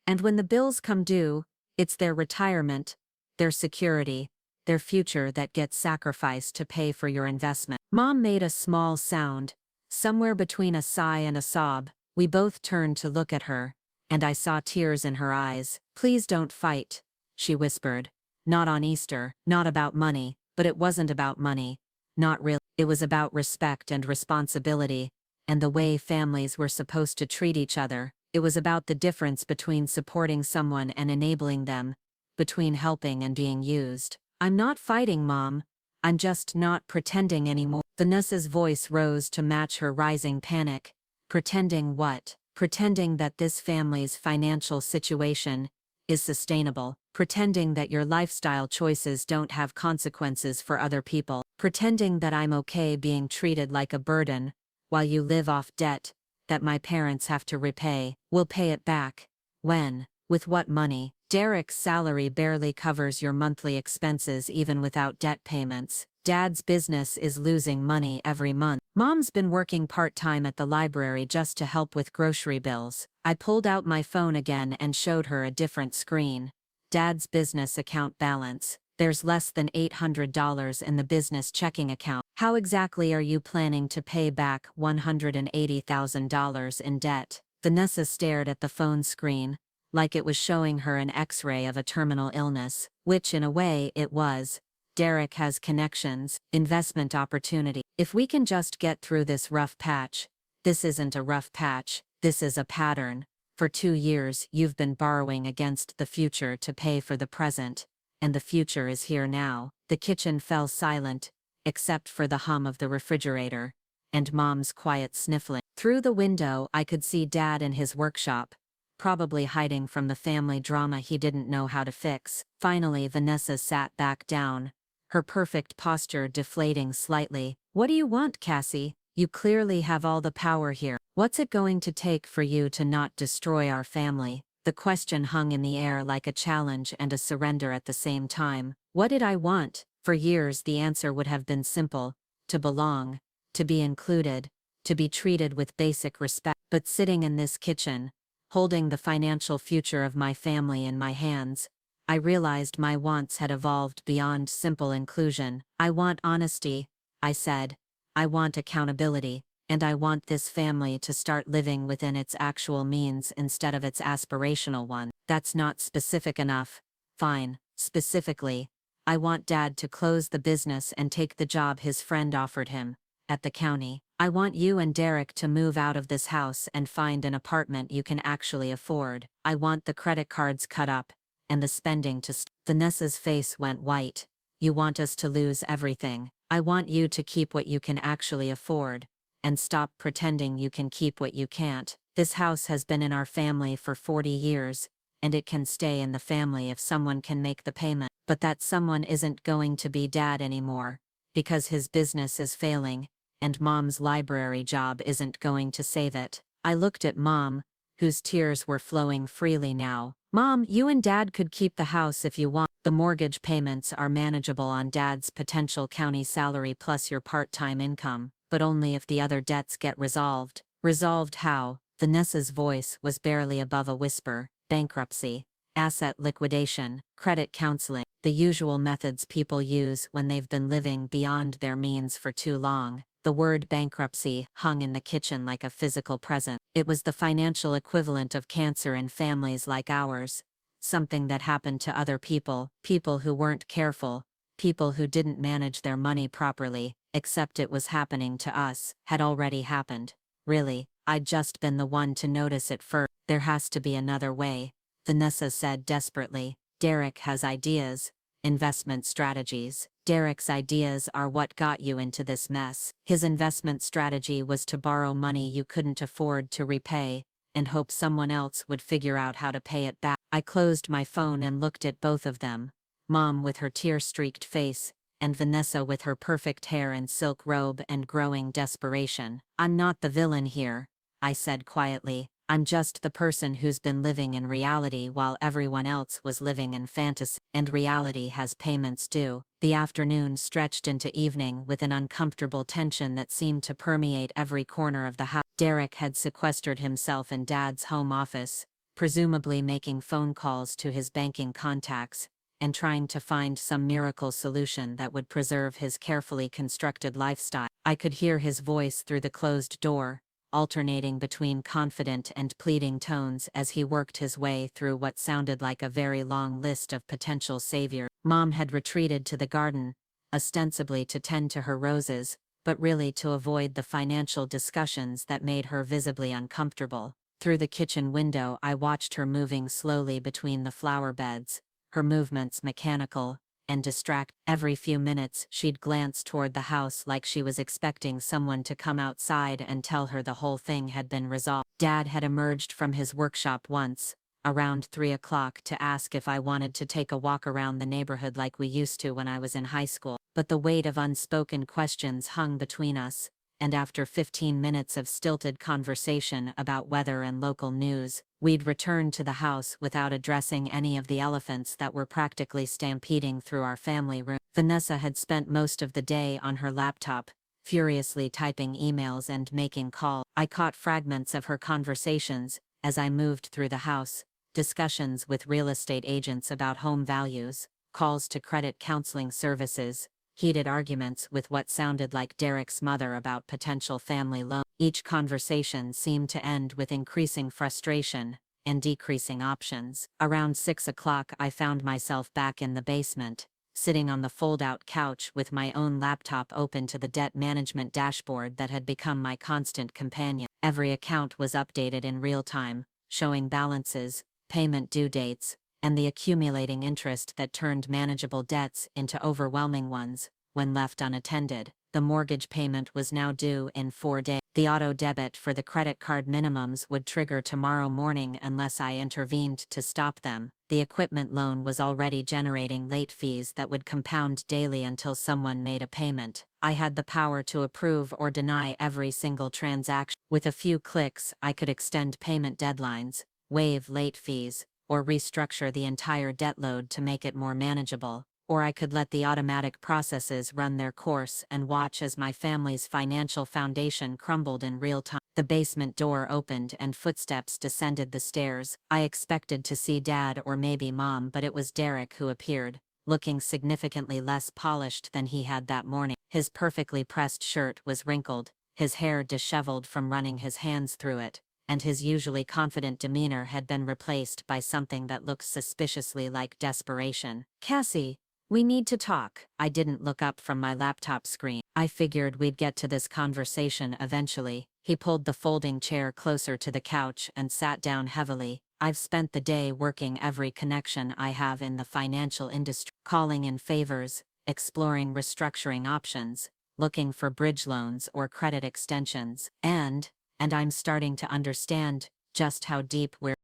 "And when the bills come due, it's their retirement, their security, their future that gets sacrificed to pay for your investment." Mom made a small sound, somewhere between a sigh and a sob. We both turned to look at her, and I saw tears in her eyes. "Please don't fight," she whispered. "Not on Easter, not about money." But it wasn't about money. Not really. It was about respect and responsibility, and the way families were supposed to treat each other. It was about the difference between supporting someone and enabling them, between helping and being used. "I'm not fighting, Mom. I'm just not pretending anymore." Vanessa's voice rose to match her rising panic. "Pretending what?" "Pretending that this family's financial situation is sustainable. Pretending that your lifestyle choices don't have consequences for other people. Pretending that I'm okay being treated like a burden while you live off debt that my parents have to repay. We'll pay it back." "When? With what money?" "Derek's salary barely covers your monthly expenses even without debt payments. Dad's business is losing money every month. Mom's been working part-time at the library just to help with grocery bills." I pulled out my phone again and showed her a different screen. "Dad's business account balance. There's less than $800 in the business checking account. How exactly are you planning to pay back $180,000 in debt?" Vanessa stared at the phone screen, like it was showing her an X-ray of a terminal illness, which in a way it was. "Derek has connections, investment opportunity. If we can just get through this rough patch." "This isn't a rough patch, this is a pattern. For 2 years you've been borrowing against the future to pay for the present, and the future is here now." The kitchen fell silent, except for the hum of the refrigerator, and Mom's quiet sniffling. Through the window I could see Dad in his workshop, probably hiding from the family drama he didn't know how to fix. Finally Vanessa sat back down, her perfect posture deflating slightly. "What do you want, Cassie? You clearly have all the power here. What's it going to take for you to not destroy our family?" The question hung in the air like a challenge and a surrender at the same time. What did I want? For years the answer would have been simple: to belong, to be included, to be treated with basic respect. But sitting in this kitchen, holding the financial future of my family in my hands, I realized my wants had evolved beyond simple inclusion. "I want honesty," I said. "I want accountability, and I want this family to start living within its actual means instead of its aspirational one." "That's not specific enough." "Fine, specifically. I want Dad to close the business and take the job his friend offered him, at the county. I want you and Derek to move out of this house and find an apartment you can actually afford. I want the credit cards cut up, and the spending to Vanessa's face went white. "You want us to lose everything." "I want you to keep what you can actually afford, and stop pretending you can keep what you can't. This house has been in our family for 40 years, and it can stay in the family if someone can make the payment. But that someone isn't going to be Dad anymore, because his business is failing, and Mom's library job isn't going to save it." I looked at Mom, whose tears were flowing freely now. "Mom, you and Dad could keep the house if you want. The mortgage payments are manageable on Dad's potential county salary plus your part-time income, but only if the other debts get resolved." "Resolved how?" Vanessa's voice was barely above a whisper. "Bankruptcy, asset liquidation, credit counseling, the usual methods people use when they've been living beyond their means for too long." The word bankruptcy hung in the kitchen like a physical presence. It was the financial equivalent of cancer in families like ours. something that happened to other people, people who weren't careful, people who didn't manage their money properly, except it was happening to us, had already happened. Really, I'd just been the one to notice it first. There has to be another way, Vanessa said desperately. Derek has ideas, investment strategies. Derek's ideas are what got you into this mess. His investment strategy was to borrow money you couldn't afford to repay, and hope someone else would figure out how to pay it back. I closed my phone and looked at both of them, Mom with her tear-streaked face, and Vanessa with her perfect hair and silk robe and growing desperation. I'm not the villain here, I said quietly. I'm just the person who's been living in reality while everyone else was living in fantasy. And reality has payments due. The afternoon stretched into evening with an uncomfortable tension that seemed to permeate every corner of the house. Derek had sequestered himself in Dad's home office, presumably making phone calls to his banking contacts, and trying to find some miracle solution that would preserve his carefully constructed lifestyle. I could hear his voice through the closed door, alternating between confident and pleading tones as he worked his way through what sounded like a very long list of potential saviors. Mom had retreated to the garden, ostensibly to tend to her roses, but really to avoid the financial discussions that made her visibly uncomfortable. Through the kitchen window I watched her moving slowly between the flower beds, her movements mechanical and distract. Every few minutes she'd glance toward the house like she was expecting someone to come outside and tell her the whole thing had been resolved. Dad had emerged from his workshop once, around 3 o'clock, to ask if I wanted to take a walk around the neighborhood like we used to when I was in high school. But the weight of unspoken questions hung between us, and after 15 minutes of stilted conversation about weather and local news, we'd returned to the house without addressing any of the elephants that were practically stampeding through our family room. Vanessa had spent most of the day on her laptop, furiously typing emails and making calls. I caught fragments of her conversations as I moved through the house, discussions with real estate agents about home values, calls to credit counseling services, heated arguments with what sounded like Derek's mother about potential family loans. Each conversation seemed to end with increasing frustration and decreasing options. Around 6 o'clock I found myself back in the basement, sitting on the fold-out couch with my own laptop open to the debt management dashboard that had become my constant companion. Every account was updated in real time, showing balances, payment due dates, and the accumulating interest that turned manageable debts into overwhelming ones when left unattended. The mortgage payment was now due in 4 days. The auto debit for the credit card minimums would trigger tomorrow morning unless I intervened to stop them. The equipment loan was already generating late fees that would compound daily until someone made a payment. I had the power to approve or deny every single transaction. With a few clicks, I could extend payment deadlines, waive late fees, or restructure the entire debt load to make it more manageable. Or I could let the automatic processes run their course and watch as my family's financial foundation crumbled in real time. The basement door opened and footsteps descended the stairs. I expected to see Dad or maybe Mom, but it was Derek who appeared, looking significantly less polished than he had that morning. His perfectly pressed shirt was wrinkled, his hair disheveled from running his hands through it, and his usually confident demeanor had been replaced by something that looked suspiciously like desperation. "Cassie, we need to talk." I didn't look up from my laptop screen. I figured we'd get to this conversation eventually. He pulled the folding chair closer to the couch and sat down heavily. "I've spent the day working every connection I have in the financial industry, calling in favors, exploring restructuring options, looking for bridge loans or credit extensions, and I'm starting to understand just how deep we're."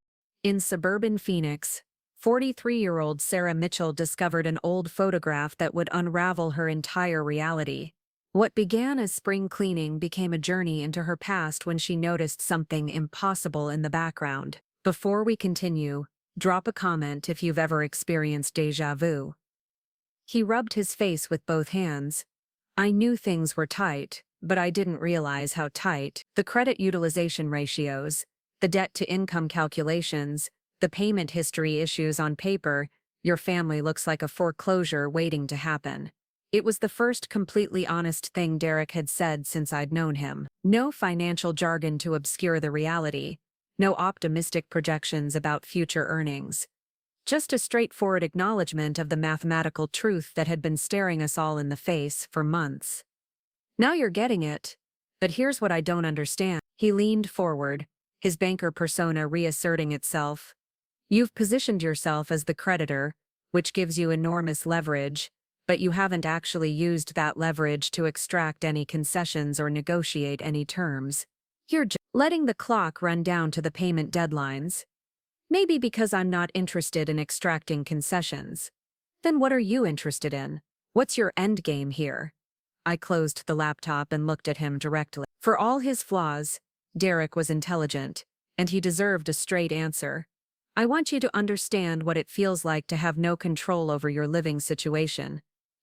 In suburban Phoenix, 43-year-old Sarah Mitchell discovered an old photograph that would unravel her entire reality. What began as spring cleaning became a journey into her past when she noticed something impossible in the background. Before we continue, drop a comment if you've ever experienced déjà vu. He rubbed his face with both hands. "I knew things were tight, but I didn't realize how tight. The credit utilization ratios, the debt-to-income calculations, the payment history issues on paper, your family looks like a foreclosure waiting to happen." It was the first completely honest thing Derek had said since I'd known him. No financial jargon to obscure the reality, no optimistic projections about future earnings. Just a straightforward acknowledgement of the mathematical truth that had been staring us all in the face for months. Now you're getting it. But here's what I don't understand. He leaned forward, his banker persona reasserting itself. You've positioned yourself as the creditor, which gives you enormous leverage, but you haven't actually used that leverage to extract any concessions or negotiate any terms. You're just letting the clock run down to the payment deadlines. Maybe because I'm not interested in extracting concessions. Then what are you interested in? What's your end game here? I closed the laptop and looked at him directly. For all his flaws, Derek was intelligent, and he deserved a straight answer. I want you to understand what it feels like to have no control over your living situation,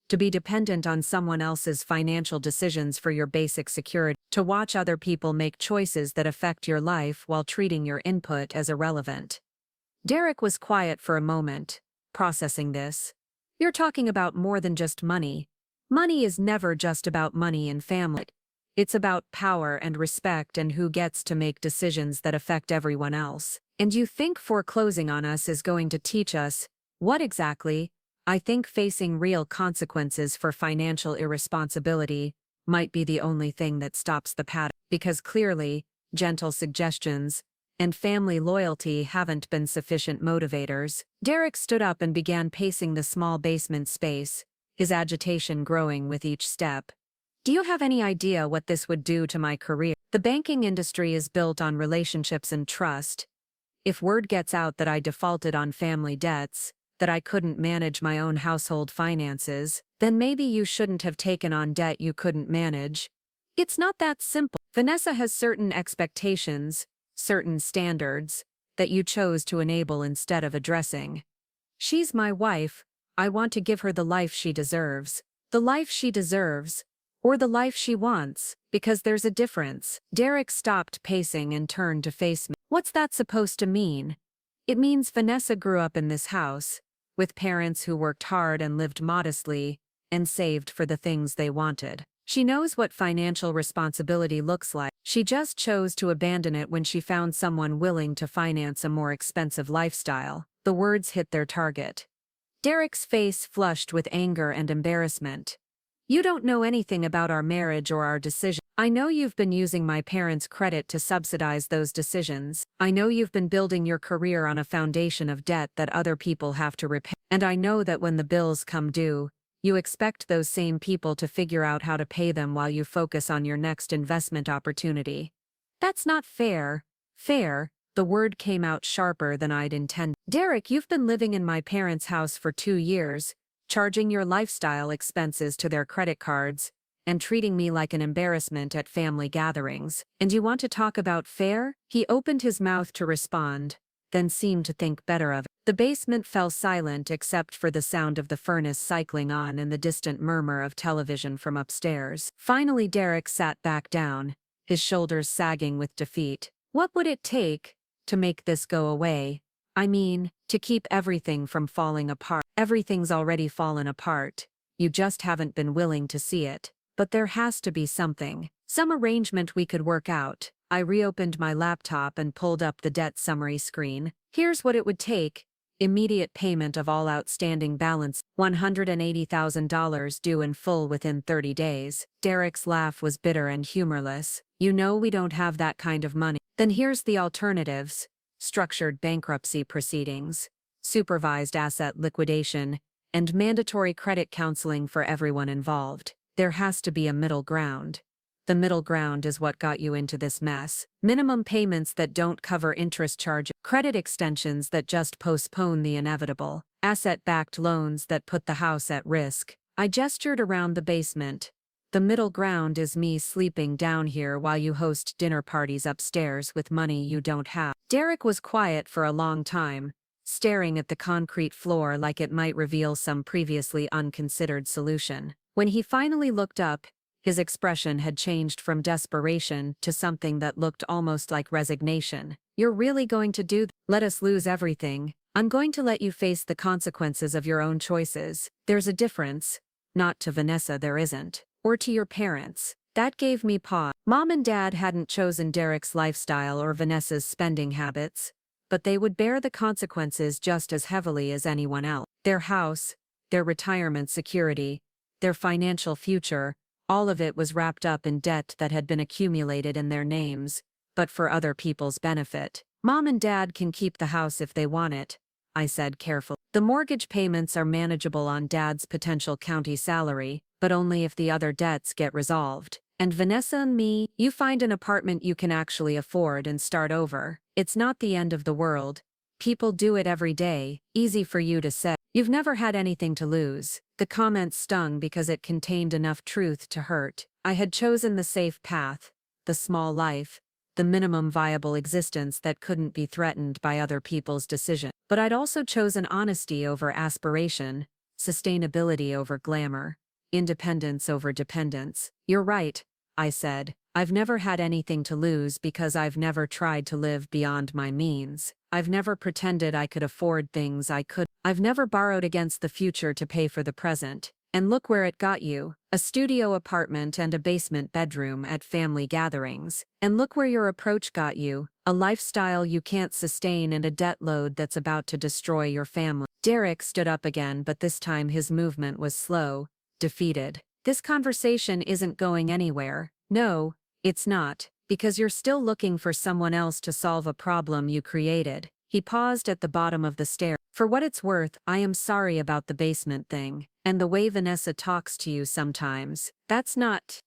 to be dependent on someone else's financial decisions for your basic security, to watch other people make choices that affect your life while treating your input as irrelevant. Derek was quiet for a moment, processing this. You're talking about more than just money. Money is never just about money and family. It's about power and respect and who gets to make decisions that affect everyone else. And you think foreclosing on us is going to teach us what exactly? I think facing real consequences for financial irresponsibility might be the only thing that stops the pattern, because clearly, gentle suggestions and family loyalty haven't been sufficient motivators. Derek stood up and began pacing the small basement space, his agitation growing with each step. Do you have any idea what this would do to my career? The banking industry is built on relationships and trust. If word gets out that I defaulted on family debts, that I couldn't manage my own household finances, then maybe you shouldn't have taken on debt you couldn't manage. It's not that simple. Vanessa has certain expectations, certain standards, that you chose to enable instead of addressing. She's my wife. I want to give her the life she deserves. The life she deserves. Or the life she wants, because there's a difference. Derek stopped pacing and turned to face me. What's that supposed to mean? It means Vanessa grew up in this house, with parents who worked hard and lived modestly, and saved for the things they wanted. She knows what financial responsibility looks like. She just chose to abandon it when she found someone willing to finance a more expensive lifestyle. The words hit their target. Derek's face flushed with anger and embarrassment. You don't know anything about our marriage or our decision. I know you've been using my parents' credit to subsidize those decisions. I know you've been building your career on a foundation of debt that other people have to repay. And I know that when the bills come due, you expect those same people to figure out how to pay them while you focus on your next investment opportunity. That's not fair. Fair, the word came out sharper than I'd intended. Derek, you've been living in my parents' house for 2 years, charging your lifestyle expenses to their credit cards, and treating me like an embarrassment at family gatherings. And you want to talk about fair? He opened his mouth to respond, then seemed to think better of it. The basement fell silent except for the sound of the furnace cycling on and the distant murmur of television from upstairs. Finally Derek sat back down, his shoulders sagging with defeat. What would it take to make this go away? I mean, to keep everything from falling apart. Everything's already fallen apart. You just haven't been willing to see it. But there has to be something. Some arrangement we could work out. I reopened my laptop and pulled up the debt summary screen. Here's what it would take. Immediate payment of all outstanding balance, $180,000 due in full within 30 days. Derek's laugh was bitter and humorless. You know we don't have that kind of money. Then here's the alternatives. Structured bankruptcy proceedings, supervised asset liquidation, and mandatory credit counseling for everyone involved. There has to be a middle ground. The middle ground is what got you into this mess. Minimum payments that don't cover interest charges, credit extensions that just postpone the inevitable, asset-backed loans that put the house at risk. I gestured around the basement. The middle ground is me sleeping down here while you host dinner parties upstairs with money you don't have. Derek was quiet for a long time, staring at the concrete floor like it might reveal some previously unconsidered solution. When he finally looked up, his expression had changed from desperation to something that looked almost like resignation. You're really going to do that? Let us lose everything. I'm going to let you face the consequences of your own choices. There's a difference. Not to Vanessa there isn't. Or to your parents. That gave me pause. Mom and Dad hadn't chosen Derek's lifestyle or Vanessa's spending habits, but they would bear the consequences just as heavily as anyone else. Their house, their retirement security, their financial future, all of it was wrapped up in debt that had been accumulated in their names, but for other people's benefit. Mom and Dad can keep the house if they want it, I said carefully. The mortgage payments are manageable on Dad's potential county salary, but only if the other debts get resolved. And Vanessa and me, you find an apartment you can actually afford and start over. It's not the end of the world. People do it every day, easy for you to say. You've never had anything to lose. The comment stung because it contained enough truth to hurt. I had chosen the safe path, the small life, the minimum viable existence that couldn't be threatened by other people's decisions. But I'd also chosen honesty over aspiration, sustainability over glamour, independence over dependence. You're right, I said. I've never had anything to lose because I've never tried to live beyond my means. I've never pretended I could afford things I could. I've never borrowed against the future to pay for the present. And look where it got you. A studio apartment and a basement bedroom at family gatherings. And look where your approach got you. A lifestyle you can't sustain and a debt load that's about to destroy your family. Derek stood up again, but this time his movement was slow, defeated. This conversation isn't going anywhere. No, it's not. Because you're still looking for someone else to solve a problem you created. He paused at the bottom of the stair. For what it's worth, I am sorry about the basement thing. And the way Vanessa talks to you sometimes. That's not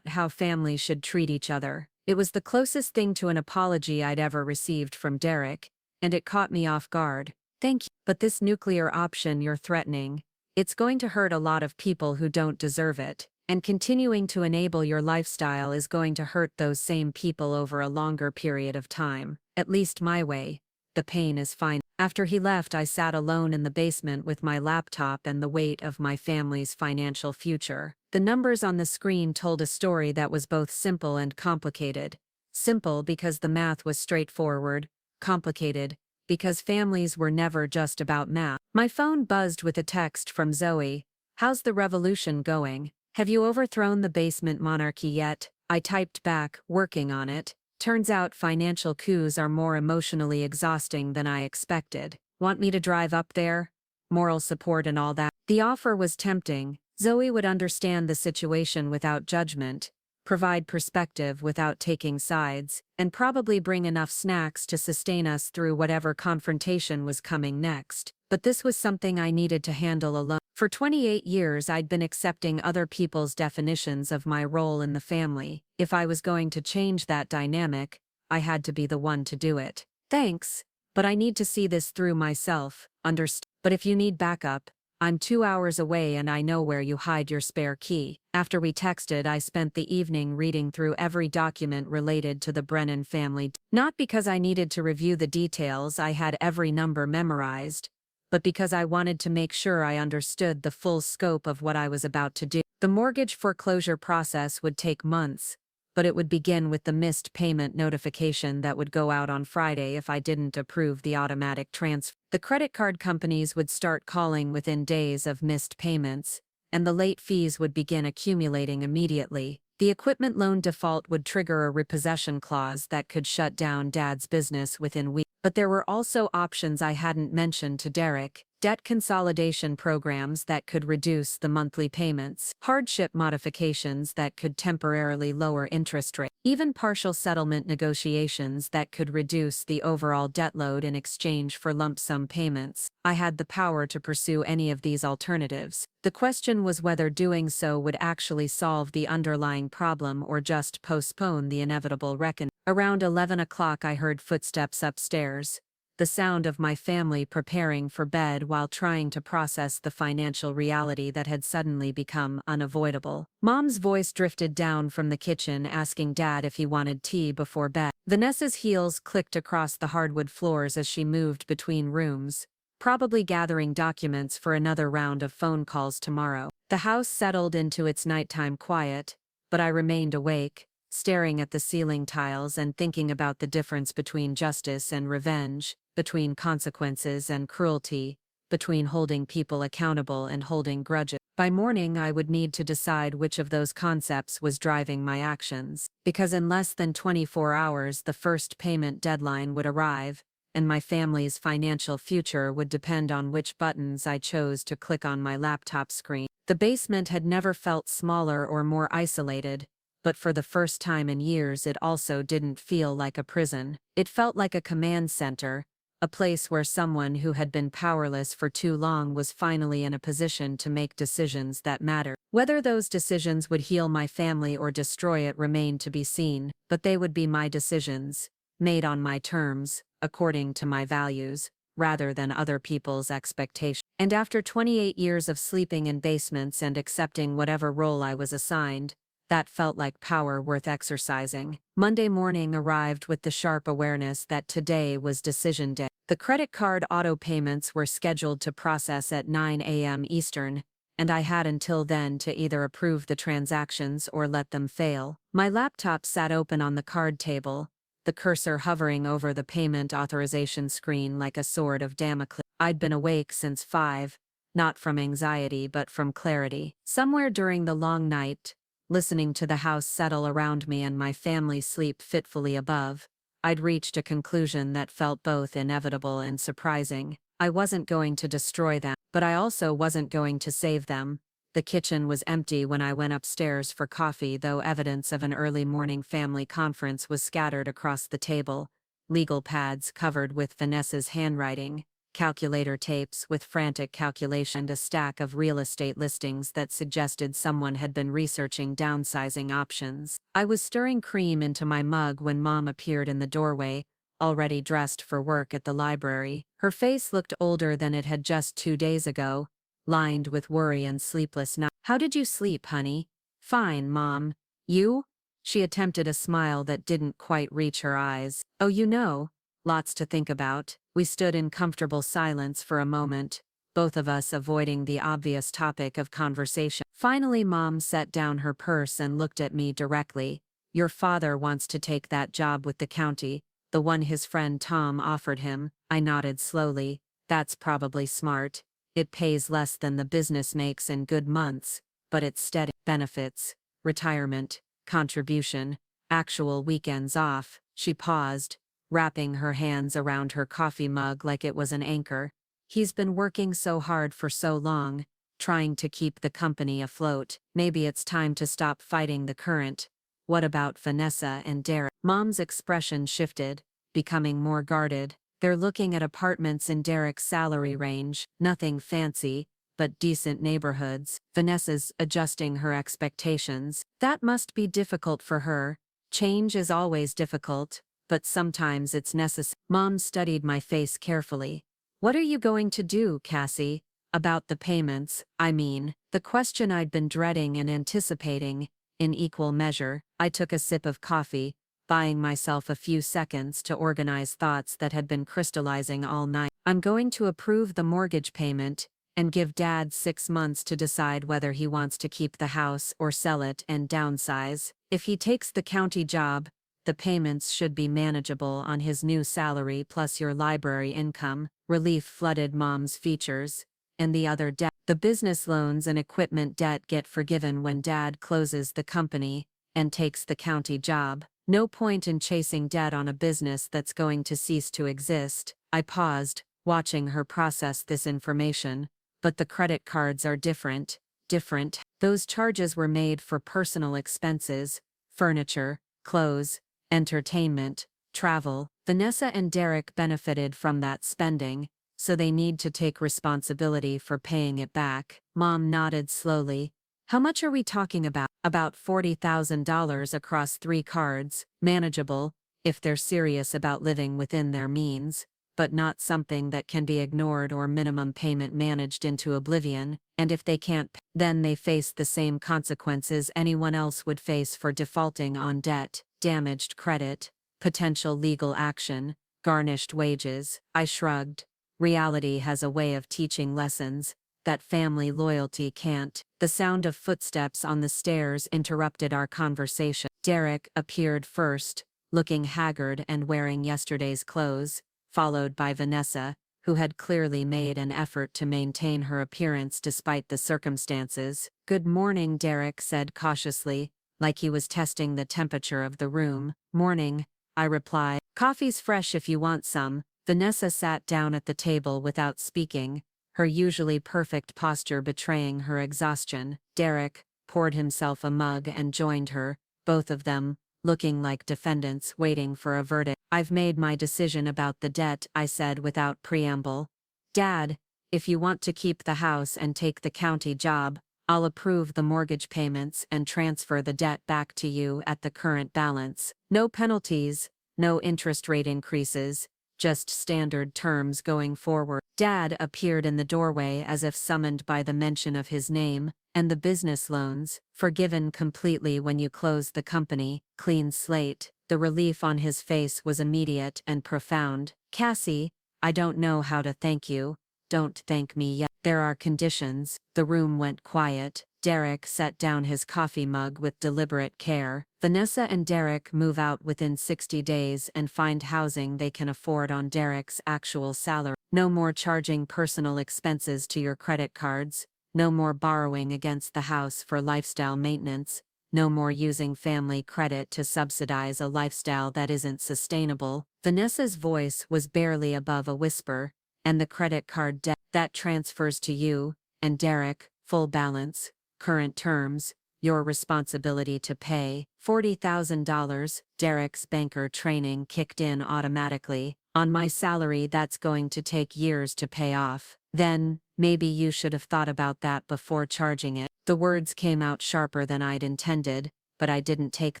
how families should treat each other. It was the closest thing to an apology I'd ever received from Derek, and it caught me off guard. Thank you. But this nuclear option you're threatening, it's going to hurt a lot of people who don't deserve it. And continuing to enable your lifestyle is going to hurt those same people over a longer period of time. At least my way. The pain is fine. After he left, I sat alone in the basement with my laptop and the weight of my family's financial future. The numbers on the screen told a story that was both simple and complicated. Simple because the math was straightforward, complicated because families were never just about math. My phone buzzed with a text from Zoe. How's the revolution going? Have you overthrown the basement monarchy yet? I typed back, working on it. Turns out financial coups are more emotionally exhausting than I expected. Want me to drive up there? Moral support and all that. The offer was tempting. Zoe would understand the situation without judgment, provide perspective without taking sides, and probably bring enough snacks to sustain us through whatever confrontation was coming next. But this was something I needed to handle alone. For 28 years I'd been accepting other people's definitions of my role in the family. If I was going to change that dynamic, I had to be the one to do it. Thanks, but I need to see this through myself, understand? But if you need backup, I'm 2 hours away and I know where you hide your spare key. After we texted, I spent the evening reading through every document related to the Brennan family. Not because I needed to review the details, I had every number memorized, but because I wanted to make sure I understood the full scope of what I was about to do. The mortgage foreclosure process would take months, but it would begin with the missed payment notification that would go out on Friday if I didn't approve the automatic transfer. The credit card companies would start calling within days of missed payments, and the late fees would begin accumulating immediately. The equipment loan default would trigger a repossession clause that could shut down Dad's business within weeks. But there were also options I hadn't mentioned to Derek. Debt consolidation programs that could reduce the monthly payments, hardship modifications that could temporarily lower interest rates, even partial settlement negotiations that could reduce the overall debt load in exchange for lump sum payments. I had the power to pursue any of these alternatives. The question was whether doing so would actually solve the underlying problem or just postpone the inevitable reckoning. Around 11 o'clock I heard footsteps upstairs. The sound of my family preparing for bed while trying to process the financial reality that had suddenly become unavoidable. Mom's voice drifted down from the kitchen asking Dad if he wanted tea before bed. Vanessa's heels clicked across the hardwood floors as she moved between rooms, probably gathering documents for another round of phone calls tomorrow. The house settled into its nighttime quiet, but I remained awake, staring at the ceiling tiles and thinking about the difference between justice and revenge, between consequences and cruelty, between holding people accountable and holding grudges. By morning I would need to decide which of those concepts was driving my actions, because in less than 24 hours the first payment deadline would arrive, and my family's financial future would depend on which buttons I chose to click on my laptop screen. The basement had never felt smaller or more isolated, but for the first time in years it also didn't feel like a prison. It felt like a command center, a place where someone who had been powerless for too long was finally in a position to make decisions that mattered. Whether those decisions would heal my family or destroy it remained to be seen, but they would be my decisions, made on my terms, according to my values, rather than other people's expectations. And after 28 years of sleeping in basements and accepting whatever role I was assigned, that felt like power worth exercising. Monday morning arrived with the sharp awareness that today was decision day. The credit card auto payments were scheduled to process at 9 a.m. Eastern, and I had until then to either approve the transactions or let them fail. My laptop sat open on the card table, the cursor hovering over the payment authorization screen like a sword of Damocles. I'd been awake since 5, not from anxiety but from clarity. Somewhere during the long night, listening to the house settle around me and my family sleep fitfully above, I'd reached a conclusion that felt both inevitable and surprising. I wasn't going to destroy them, but I also wasn't going to save them. The kitchen was empty when I went upstairs for coffee, though evidence of an early morning family conference was scattered across the table, legal pads covered with Vanessa's handwriting, calculator tapes with frantic calculation, and a stack of real estate listings that suggested someone had been researching downsizing options. I was stirring cream into my mug when Mom appeared in the doorway, already dressed for work at the library. Her face looked older than it had just 2 days ago, lined with worry and sleepless nights. "How did you sleep, honey?" "Fine, Mom. You?" She attempted a smile that didn't quite reach her eyes. "Oh, lots to think about." We stood in comfortable silence for a moment, both of us avoiding the obvious topic of conversation. Finally, Mom set down her purse and looked at me directly. "Your father wants to take that job with the county, the one his friend Tom offered him." I nodded slowly. "That's probably smart. It pays less than the business makes in good months, but it's steady. Benefits, retirement, contribution, actual weekends off." She paused, wrapping her hands around her coffee mug like it was an anchor. "He's been working so hard for so long, trying to keep the company afloat. Maybe it's time to stop fighting the current." "What about Vanessa and Derek?" Mom's expression shifted, becoming more guarded. "They're looking at apartments in Derek's salary range, nothing fancy, but decent neighborhoods." Vanessa's adjusting her expectations. "That must be difficult for her. Change is always difficult, but sometimes it's necessary." Mom studied my face carefully. "What are you going to do, Cassie? About the payments, I mean." The question I'd been dreading and anticipating, in equal measure. I took a sip of coffee, buying myself a few seconds to organize thoughts that had been crystallizing all night. "I'm going to approve the mortgage payment, and give Dad 6 months to decide whether he wants to keep the house or sell it and downsize. If he takes the county job, the payments should be manageable on his new salary plus your library income." Relief flooded Mom's features. "And the other debt. The business loans and equipment debt get forgiven when Dad closes the company and takes the county job. No point in chasing debt on a business that's going to cease to exist." I paused, watching her process this information. "But the credit cards are different." "Different? Those charges were made for personal expenses, furniture, clothes, entertainment, travel. Vanessa and Derek benefited from that spending, so they need to take responsibility for paying it back." Mom nodded slowly. "How much are we talking about?" "About $40,000 across 3 cards. Manageable, if they're serious about living within their means, but not something that can be ignored or minimum payment managed into oblivion. And if they can't pay, then they face the same consequences anyone else would face for defaulting on debt: damaged credit, potential legal action, garnished wages." I shrugged. Reality has a way of teaching lessons that family loyalty can't. The sound of footsteps on the stairs interrupted our conversation. Derek appeared first, looking haggard and wearing yesterday's clothes, followed by Vanessa, who had clearly made an effort to maintain her appearance despite the circumstances. "Good morning," Derek said cautiously, like he was testing the temperature of the room. "Morning," I replied. "Coffee's fresh if you want some," Vanessa sat down at the table without speaking, her usually perfect posture betraying her exhaustion. Derek poured himself a mug and joined her, both of them looking like defendants waiting for a verdict. "I've made my decision about the debt," I said without preamble. "Dad, if you want to keep the house and take the county job, I'll approve the mortgage payments and transfer the debt back to you at the current balance. No penalties, no interest rate increases, just standard terms going forward." Dad appeared in the doorway as if summoned by the mention of his name, "And the business loans, forgiven completely when you close the company, clean slate." The relief on his face was immediate and profound. "Cassie, I don't know how to thank you. Don't thank me yet. There are conditions." The room went quiet. Derek set down his coffee mug with deliberate care. "Vanessa and Derek move out within 60 days and find housing they can afford on Derek's actual salary. No more charging personal expenses to your credit cards. No more borrowing against the house for lifestyle maintenance. No more using family credit to subsidize a lifestyle that isn't sustainable." Vanessa's voice was barely above a whisper. "And the credit card debt that transfers to you and Derek, full balance, current terms, your responsibility to pay." $40,000. Derek's banker training kicked in automatically. "On my salary, that's going to take years to pay off." "Then, maybe you should have thought about that before charging it." The words came out sharper than I'd intended, but I didn't take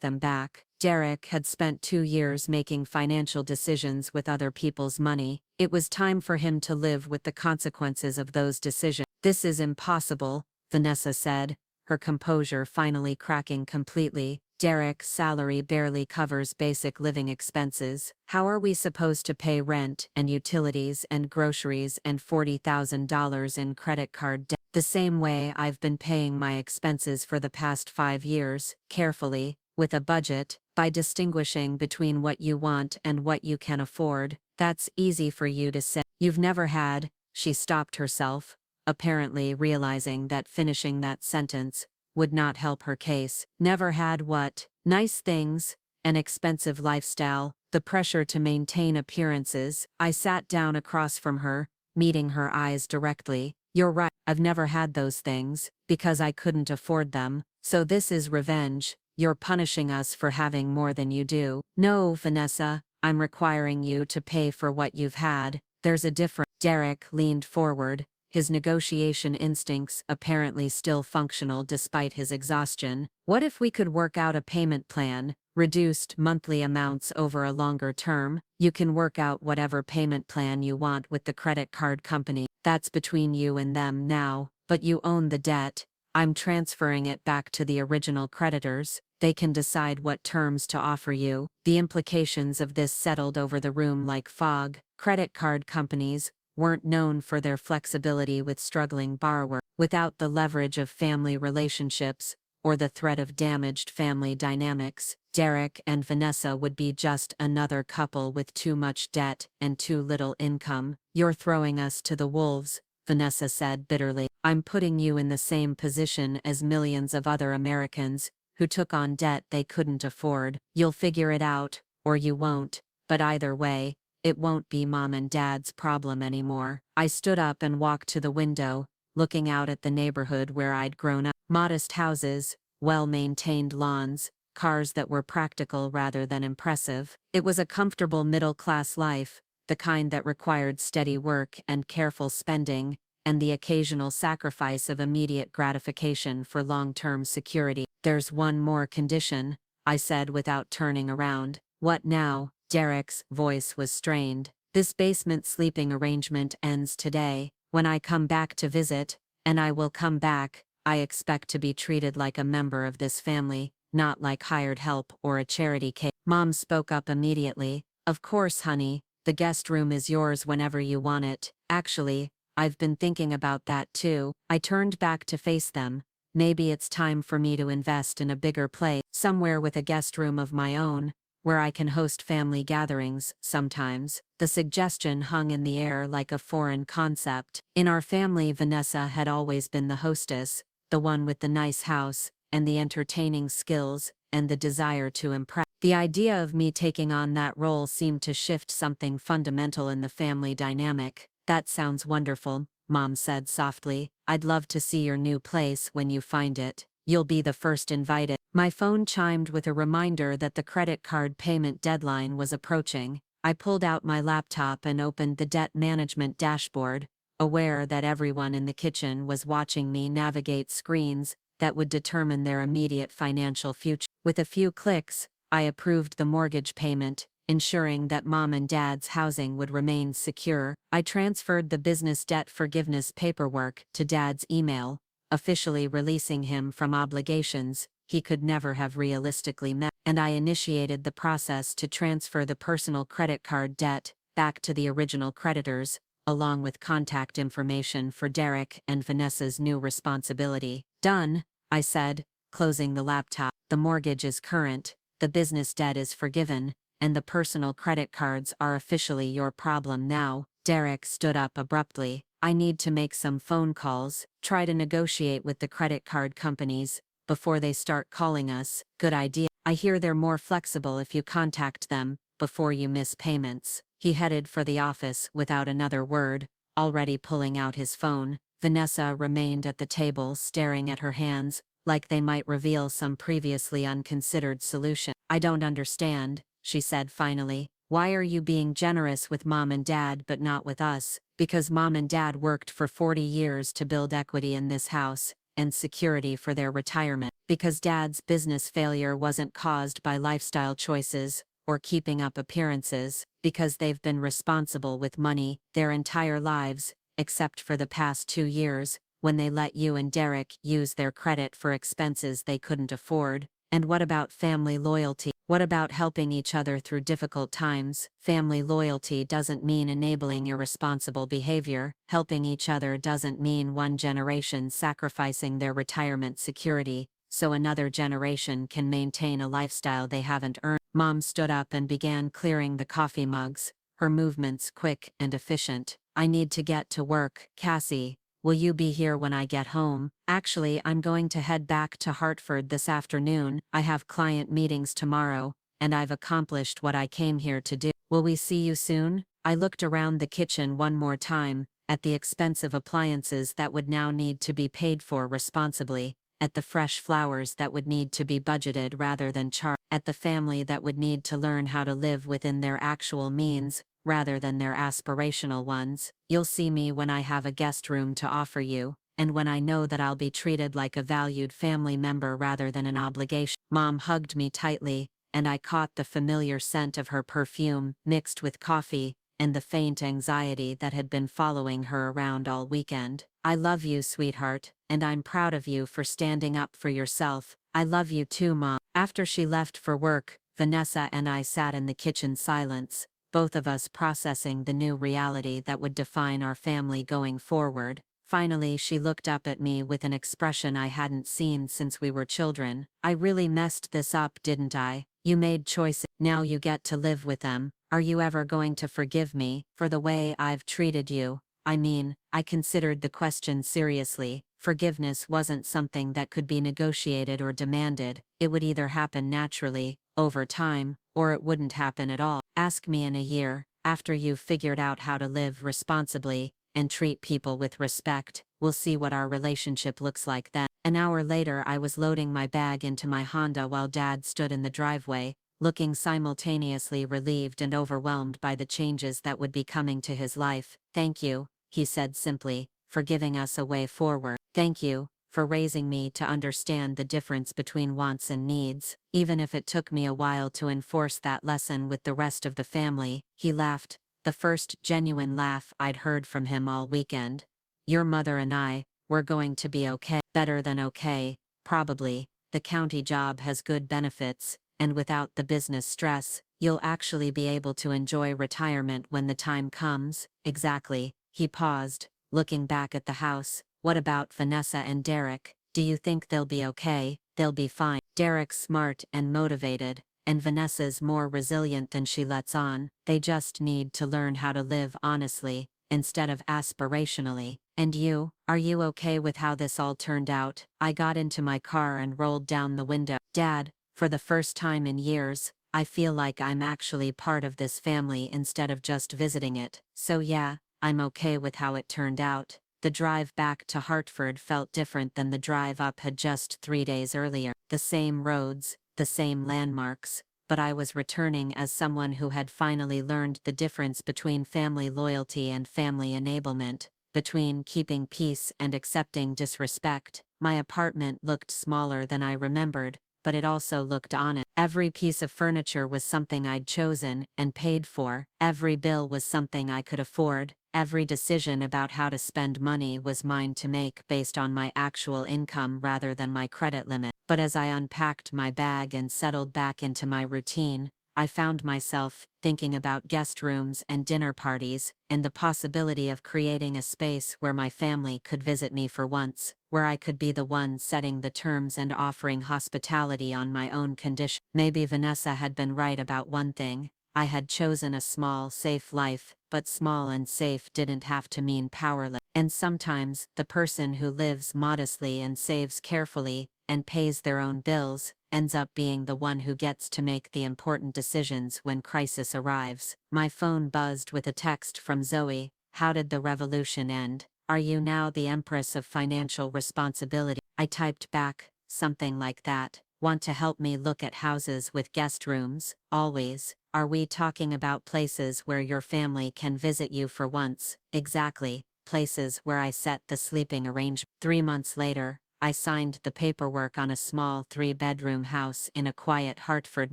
them back. Derek had spent 2 years making financial decisions with other people's money. It was time for him to live with the consequences of those decisions. "This is impossible," Vanessa said, her composure finally cracking completely. "Derek's salary barely covers basic living expenses. How are we supposed to pay rent and utilities and groceries and $40,000 in credit card debt?" "The same way I've been paying my expenses for the past 5 years, carefully, with a budget, by distinguishing between what you want and what you can afford." "That's easy for you to say. You've never had." She stopped herself, apparently realizing that finishing that sentence would not help her case. "Never had what?" "Nice things, an expensive lifestyle, the pressure to maintain appearances." I sat down across from her, meeting her eyes directly. "You're right, I've never had those things, because I couldn't afford them. So this is revenge. You're punishing us for having more than you do." "No, Vanessa, I'm requiring you to pay for what you've had. There's a difference." Derek leaned forward, his negotiation instincts apparently still functional despite his exhaustion. "What if we could work out a payment plan, reduced monthly amounts over a longer term? You can work out whatever payment plan you want with the credit card company. That's between you and them now, but you own the debt. I'm transferring it back to the original creditors. They can decide what terms to offer you." The implications of this settled over the room like fog. Credit card companies weren't known for their flexibility with struggling borrowers. Without the leverage of family relationships, or the threat of damaged family dynamics, Derek and Vanessa would be just another couple with too much debt and too little income. "You're throwing us to the wolves," Vanessa said bitterly. "I'm putting you in the same position as millions of other Americans who took on debt they couldn't afford. You'll figure it out, or you won't, but either way, it won't be Mom and Dad's problem anymore." I stood up and walked to the window, looking out at the neighborhood where I'd grown up. Modest houses, well-maintained lawns, cars that were practical rather than impressive. It was a comfortable middle-class life, the kind that required steady work and careful spending, and the occasional sacrifice of immediate gratification for long-term security. "There's one more condition," I said without turning around. "What now?" Derek's voice was strained. "This basement sleeping arrangement ends today. When I come back to visit, and I will come back, I expect to be treated like a member of this family, not like hired help or a charity case." Mom spoke up immediately. "Of course, honey, the guest room is yours whenever you want it. Actually, I've been thinking about that too." I turned back to face them. Maybe it's time for me to invest in a bigger place, somewhere with a guest room of my own, where I can host family gatherings sometimes. The suggestion hung in the air like a foreign concept. In our family, Vanessa had always been the hostess, the one with the nice house, and the entertaining skills, and the desire to impress.
The idea of me taking on that role seemed to shift something fundamental in the family dynamic. That sounds wonderful, Mom said softly. I'd love to see your new place when you find it. You'll be the first invited. My phone chimed with a reminder that the credit card payment deadline was approaching. I pulled out my laptop and opened the debt management dashboard, aware that everyone in the kitchen was watching me navigate screens that would determine their immediate financial future. With a few clicks, I approved the mortgage payment, ensuring that Mom and Dad's housing would remain secure. I transferred the business debt forgiveness paperwork to Dad's email, officially releasing him from obligations he could never have realistically met, and I initiated the process to transfer the personal credit card debt back to the original creditors, along with contact information for Derek and Vanessa's new responsibility. Done, I said, closing the laptop. The mortgage is current, the business debt is forgiven, and the personal credit cards are officially your problem now. Derek stood up abruptly. I need to make some phone calls, try to negotiate with the credit card companies before they start calling us. Good idea. I hear they're more flexible if you contact them before you miss payments. He headed for the office without another word, already pulling out his phone. Vanessa remained at the table staring at her hands, like they might reveal some previously unconsidered solution. I don't understand, she said finally. Why are you being generous with Mom and Dad but not with us? Because Mom and Dad worked for 40 years to build equity in this house and security for their retirement. Because Dad's business failure wasn't caused by lifestyle choices or keeping up appearances. Because they've been responsible with money their entire lives, except for the past 2 years, when they let you and Derek use their credit for expenses they couldn't afford. And what about family loyalty? What about helping each other through difficult times? Family loyalty doesn't mean enabling irresponsible behavior. Helping each other doesn't mean one generation sacrificing their retirement security so another generation can maintain a lifestyle they haven't earned. Mom stood up and began clearing the coffee mugs, her movements quick and efficient. I need to get to work. Cassie, will you be here when I get home? Actually, I'm going to head back to Hartford this afternoon. I have client meetings tomorrow, and I've accomplished what I came here to do. Will we see you soon? I looked around the kitchen one more time, at the expensive appliances that would now need to be paid for responsibly, at the fresh flowers that would need to be budgeted rather than charged, at the family that would need to learn how to live within their actual means, rather than their aspirational ones. You'll see me when I have a guest room to offer you, and when I know that I'll be treated like a valued family member rather than an obligation. Mom hugged me tightly, and I caught the familiar scent of her perfume mixed with coffee and the faint anxiety that had been following her around all weekend. I love you, sweetheart, and I'm proud of you for standing up for yourself. I love you too, Mom. After she left for work, Vanessa and I sat in the kitchen silence, both of us processing the new reality that would define our family going forward. Finally, she looked up at me with an expression I hadn't seen since we were children. I really messed this up, didn't I? You made choices. Now you get to live with them. Are you ever going to forgive me for the way I've treated you? I mean, I considered the question seriously. Forgiveness wasn't something that could be negotiated or demanded. It would either happen naturally, over time, or it wouldn't happen at all. Ask me in a year, after you've figured out how to live responsibly and treat people with respect. We'll see what our relationship looks like then. An hour later, I was loading my bag into my Honda while Dad stood in the driveway, looking simultaneously relieved and overwhelmed by the changes that would be coming to his life. Thank you, he said simply, for giving us a way forward. Thank you for raising me to understand the difference between wants and needs, even if it took me a while to enforce that lesson with the rest of the family. He laughed, the first genuine laugh I'd heard from him all weekend. Your mother and we're going to be okay. Better than okay, probably. The county job has good benefits, and without the business stress, you'll actually be able to enjoy retirement when the time comes. Exactly. He paused, looking back at the house. What about Vanessa and Derek? Do you think they'll be okay? They'll be fine. Derek's smart and motivated, and Vanessa's more resilient than she lets on. They just need to learn how to live honestly, instead of aspirationally. And you, are you okay with how this all turned out? I got into my car and rolled down the window. Dad, for the first time in years, I feel like I'm actually part of this family instead of just visiting it. So yeah, I'm okay with how it turned out. The drive back to Hartford felt different than the drive up had just 3 days earlier. The same roads, the same landmarks, but I was returning as someone who had finally learned the difference between family loyalty and family enablement, between keeping peace and accepting disrespect. My apartment looked smaller than I remembered, but it also looked honest. Every piece of furniture was something I'd chosen and paid for. Every bill was something I could afford. Every decision about how to spend money was mine to make based on my actual income rather than my credit limit. But as I unpacked my bag and settled back into my routine, I found myself thinking about guest rooms and dinner parties, and the possibility of creating a space where my family could visit me for once, where I could be the one setting the terms and offering hospitality on my own condition. Maybe Vanessa had been right about one thing. I had chosen a small, safe life, but small and safe didn't have to mean powerless. And sometimes, the person who lives modestly and saves carefully, and pays their own bills, ends up being the one who gets to make the important decisions when crisis arrives. My phone buzzed with a text from Zoe. How did the revolution end? Are you now the empress of financial responsibility? I typed back, something like that. Want to help me look at houses with guest rooms? Always. Are we talking about places where your family can visit you for once? Exactly. Places where I set the sleeping arrangement. 3 months later, I signed the paperwork on a small 3-bedroom house in a quiet Hartford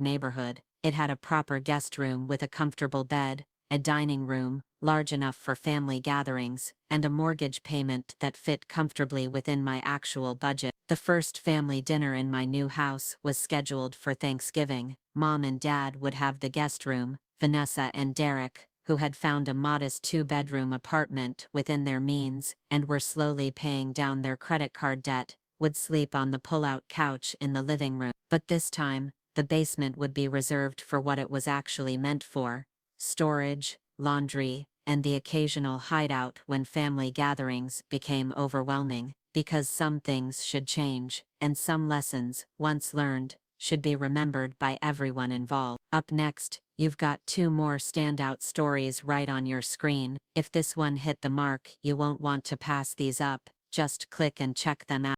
neighborhood. It had a proper guest room with a comfortable bed, a dining room, large enough for family gatherings, and a mortgage payment that fit comfortably within my actual budget. The first family dinner in my new house was scheduled for Thanksgiving. Mom and Dad would have the guest room. Vanessa and Derek, who had found a modest 2-bedroom apartment within their means and were slowly paying down their credit card debt, would sleep on the pull-out couch in the living room. But this time, the basement would be reserved for what it was actually meant for: storage, laundry, and the occasional hideout when family gatherings became overwhelming. Because some things should change, and some lessons, once learned, should be remembered by everyone involved. Up next, you've got 2 more standout stories right on your screen. If this one hit the mark, you won't want to pass these up. Just click and check them out.